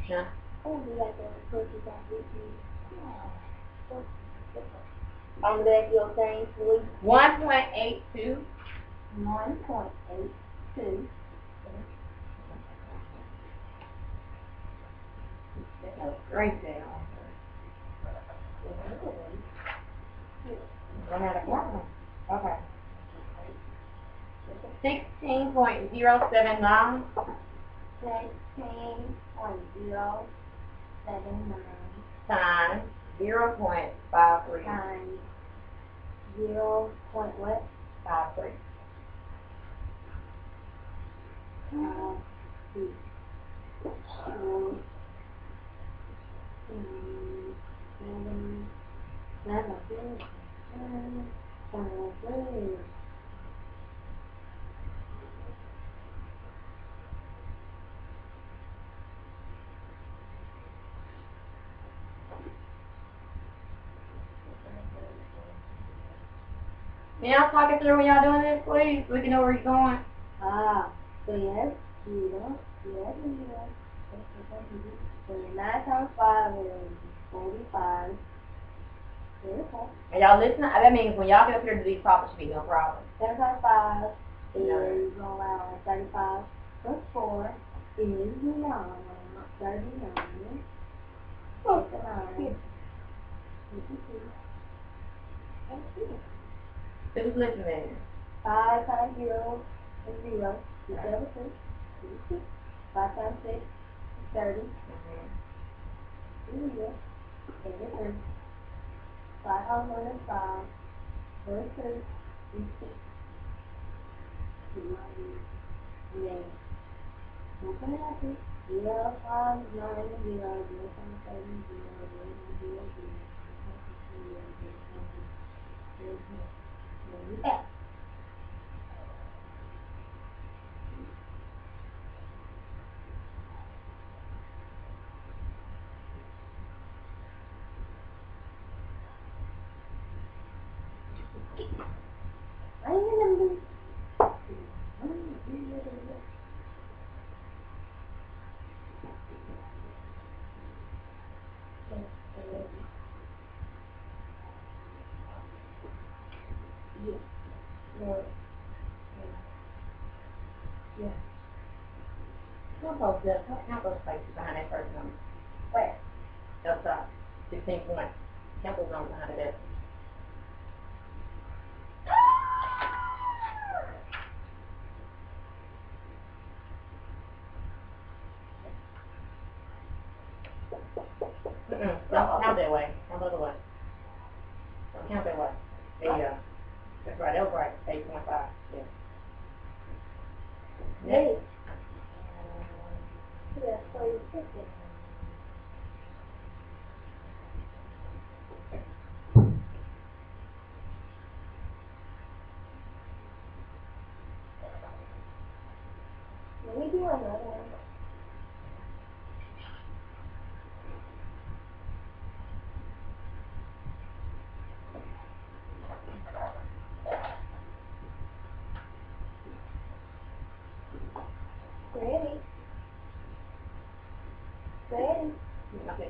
Yeah. I want to be like those cookies on YouTube. On that, your thing, sweet. 1.82. 1.82. Great day. One out of one. Okay. 16.079 16.079 times 0.53. times 0. What? 53. 2, 7, 5. Can y'all talk it through when y'all doing this, please? So we can know where you're going. So yes, 0. So 9 times 5 is 45. And y'all listen, that means when y'all get up here to these topics, should be no problem. 7 times 5 is around 35. Plus 4 is 9. 39. 59. 52. Who's listening? 5 times 0 is 0. 2. 5 times 6 is 30. 0. 83. 5 times 1 is 5. 2 is 6. Then, open it up. 0 times 9 is 0. 0 times 7 is 0. 0 times 0 is 0. 0 times 6 is 0. 0 times 0 is 0. Yeah. I ain't gonna do. Yeah. Count those places behind that first number. Where? Up top. 16 points. Count those numbers behind the desk. Don't count that way. Count the other way. Don't count that way. There you go. That's right. That was right. 8.5. Yeah. Hey. Yeah, so you pick it. Let me do another one. Ready? Ready? Okay.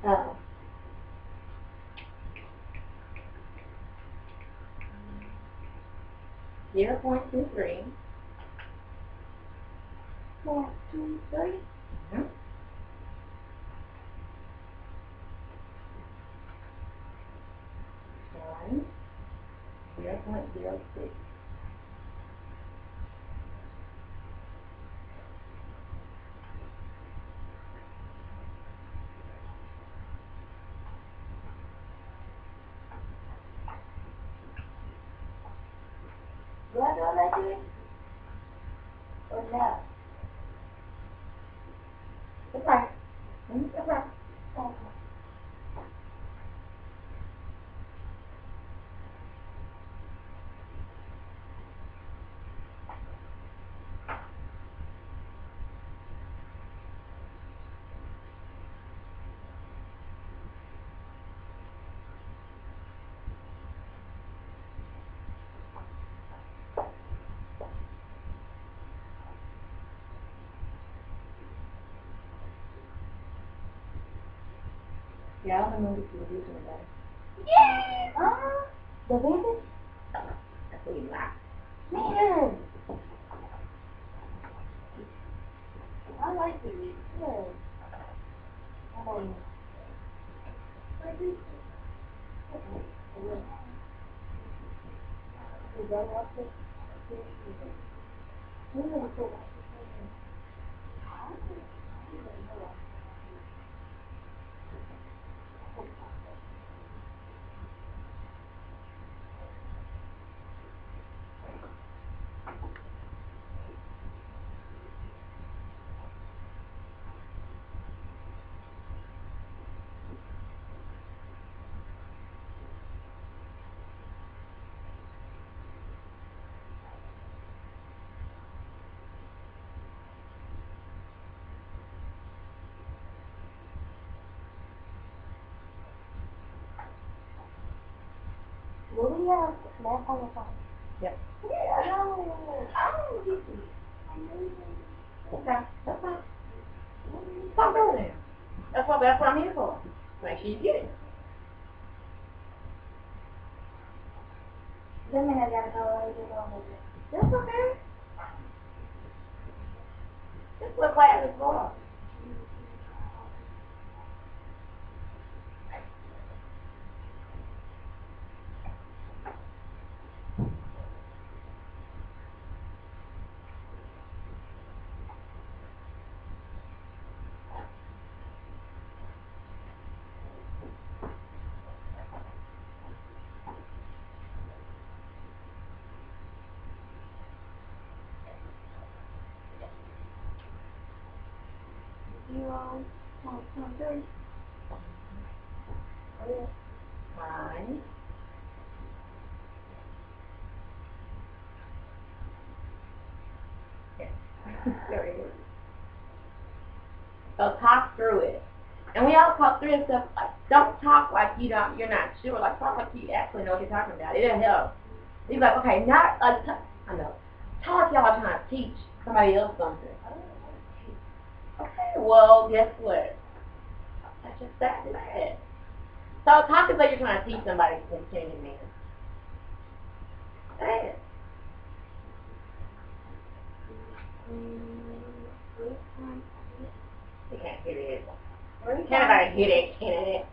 Oh. 0.23. 1, 2, 3. Mm-hmm. Times 0.06. Do I do it like this? Or no? That's right. That's right. Okay. Yeah, I don't know if you're using that. Yeah! The baby? That's what you like. Man! I like the baby. Yeah. I do. Is that what it is? You never said that. What do we have? Last on the phone. Yep. Yeah, no. I don't get it. Okay. That's fine. Stop doing that. That's what I'm here for. Make sure you get it. That mean I gotta go and get on with it. That's okay. That's what class is for. Zero, 1.3. Oh, yeah. Fine. There it is. So talk through it. And we all talk through it stuff. Like, don't talk like you're not sure. Like talk like you actually know what you're talking about. It'll help. He's like, okay, now, I know. Talk y'all are trying to teach somebody else something. Okay, well, guess what? That's just exactly that. So talk as though you're trying to teach somebody what's changing man. Say it. You can't hear it. Can't anybody hear that? Can it?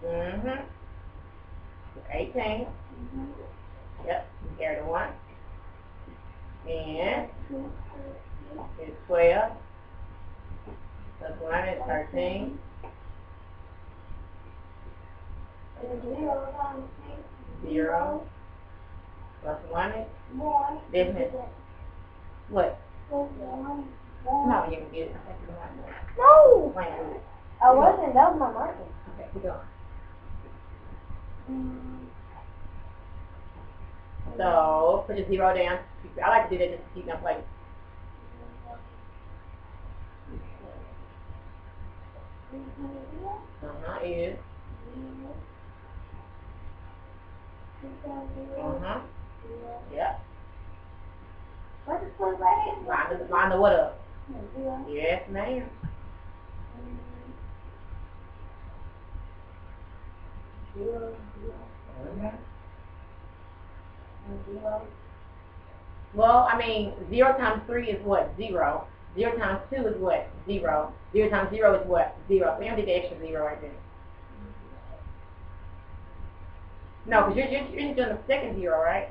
Mm-hmm. 18. Yep. Carry the 1. And it's 12. Plus 1 is 13. 0. Plus 1 is 1. Business. What? No, you can get it. No! Wait. I wasn't. That was my marker. Okay, keep going. So, put your 0 down. I like to do that just to keep my place. Is. Yep. What is put right in? Line the what up? Yes, ma'am. Well, I mean, 0 times 3 is what? 0. 0 times 2 is what? 0. 0 times 0 is what? 0. So you don't need the extra 0 right there. No, because you're just doing the second 0, right?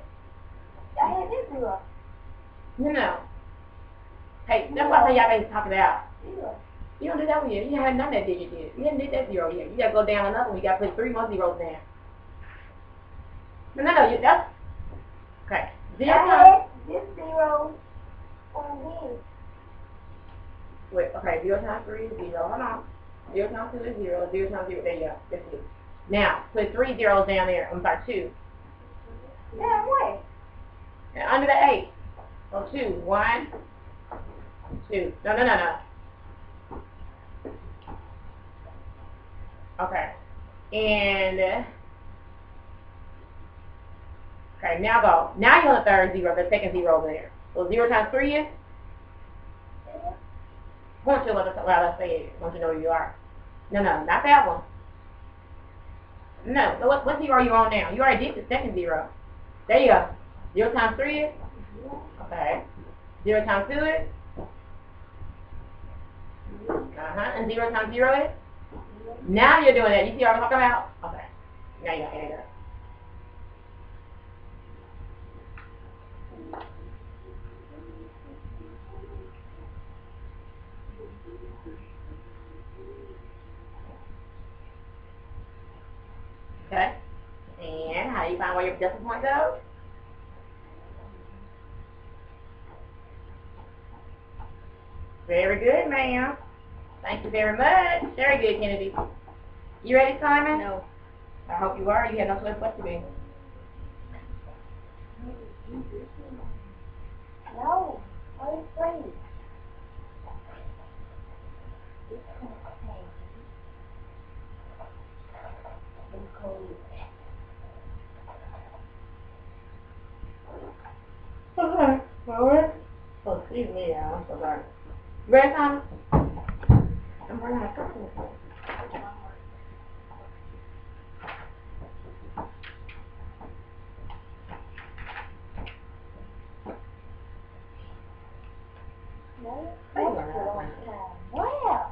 I had this 0. No. Hey, that's why I say y'all need to talk it out. 0. You don't do that one yet. You haven't done that, did you? You haven't did that 0 yet. You got to go down another one. You got to put 3 more zeros down. No, that's... Okay. 0 I times... had this 0 on this. Wait, okay, 0 times 3 is 0. Hold on. 0 times 2 is 0. 0 times 0. There you go. That's it. Now, put 3 zeros down there. I'm sorry, 2. Yeah, what? And under the 8. So 2. 1, 2. No. Okay. And... Okay, now go. Now you're on the third 0, the second 0 over there. So 0 times 3 is? Once you let us say it, once you know where you are. No, not that one. No, so what 0 are you on now? You already did the second 0. There you go. 0 times 3 is? Okay. 0 times 2 is? And 0 times 0 is? Now you're doing that. You see what I'm talking about? Okay. Now you got it. Okay. And how do you find where your decimal point goes? Very good, ma'am. Thank you very much. Very good, Kennedy. You ready, Simon? No. I hope you are. You have no choice but to be. No. What is playing? Okay. Alright. Oh, excuse me, y'all. I'm so sorry. Ready, Simon? I'm running out of cooking. No. Where?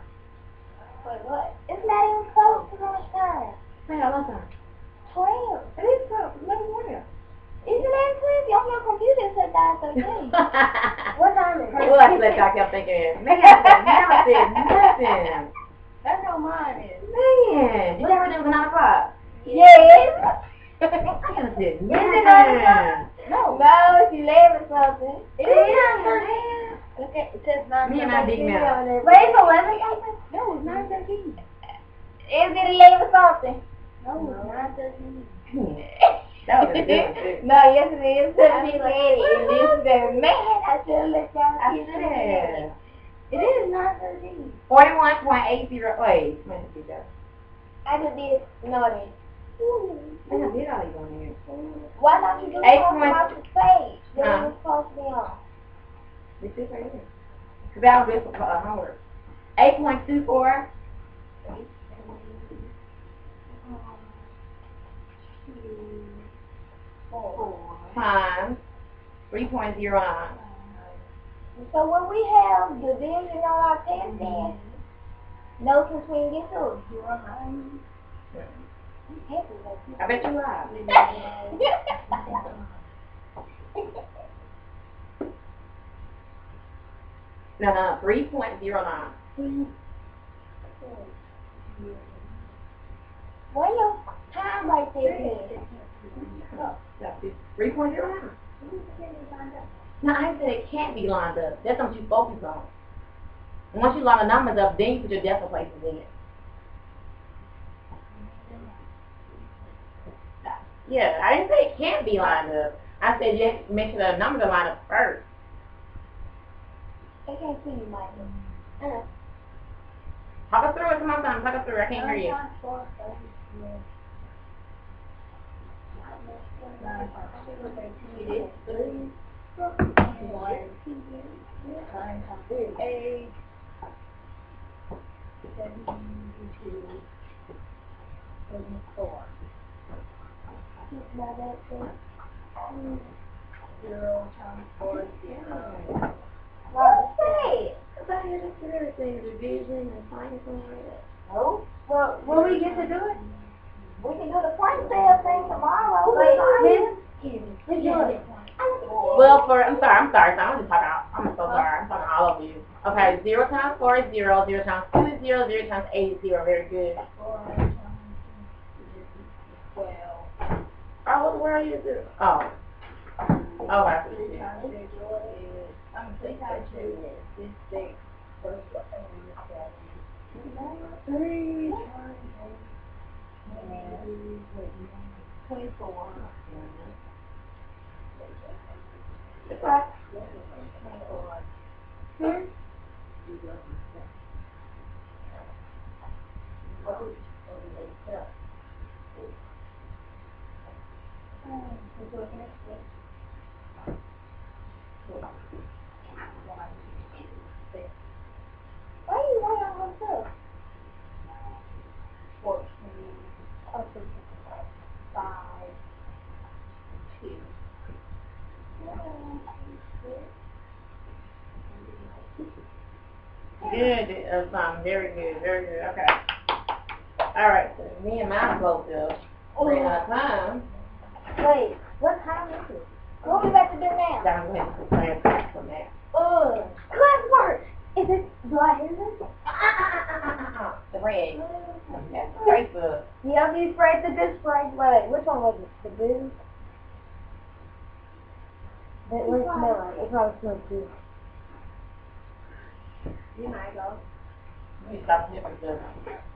Wait, what? It's not even close to lunchtime. Say hello, time. 12. It is 12. 11 morning. Isn't that 12? Your little computer said 9:13. What time is it? Well, that's what I kept thinking. Man, I said nothing. That's how mine is. Man, you never knew it was 9 o'clock. Yes. I could have said Is it 9 nothing. o'clock? No. No, it's 11 something. It is Damn, 9:13. Okay, it says 9:13. Me and my big mouth. Wait, it's 11 something? No, it's 9:13. Is it 11 something? No, it's 9:13. That was a good one, too. No, yes it is. She said it. And this is the man. I should have let y'all see Yeah. it. It is 9:13. 41.80. Wait, let me see that. I just did naughty. I done did all these on here. Why don't you just 8 come points. off the stage that Huh? we were supposed to be on? It's this right here. Because that was good for homework. 8.24 times 3.09. So when we have division on our test then, notice between you two. I bet you lied. No, 3.09. Why your time like this is? 3.09. No, I said it can't be lined up. That's what you focus on. And once you line the numbers up, then you put your decimal places in. Yeah, I didn't say it can't be lined up. I said you have to make sure the numbers are lined up first. I can't see you, Michael. Talk us through it. Come on, son. Talk us through it. I can't hear you. About here, just do everything, division and science and all that. Oh, Well, will we get to do it? we can do the point sale thing tomorrow. Well, I'm sorry, so I'm just talking I'm so sorry, I'm talking all over you. Okay, 0 times 4 is 0, 0 times 2 is 0, 0 times 8 is 0, very good. Oh, what the world you do? Oh. Okay. 24. Why are you weighing on myself? 14. Oh, 5. 2. Good, son, very good, very good, okay. Alright, so me and mine both do. Ran out of time. Wait, what time is it? What we about to do now? Now I'm going to plan class from that. Classwork! Is it, do I hear this? The red. That's straight up. Yeah, be afraid to this spray. Wait, which one was it? The blue? That would smell like it. It probably smells good. You might go. You stop sniffing stuff.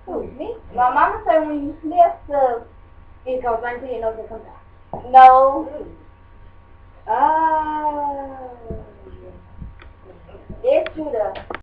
Who, me? My mama said when you sniff stuff, it goes right into your nose and comes out. No. Oh. It's true though.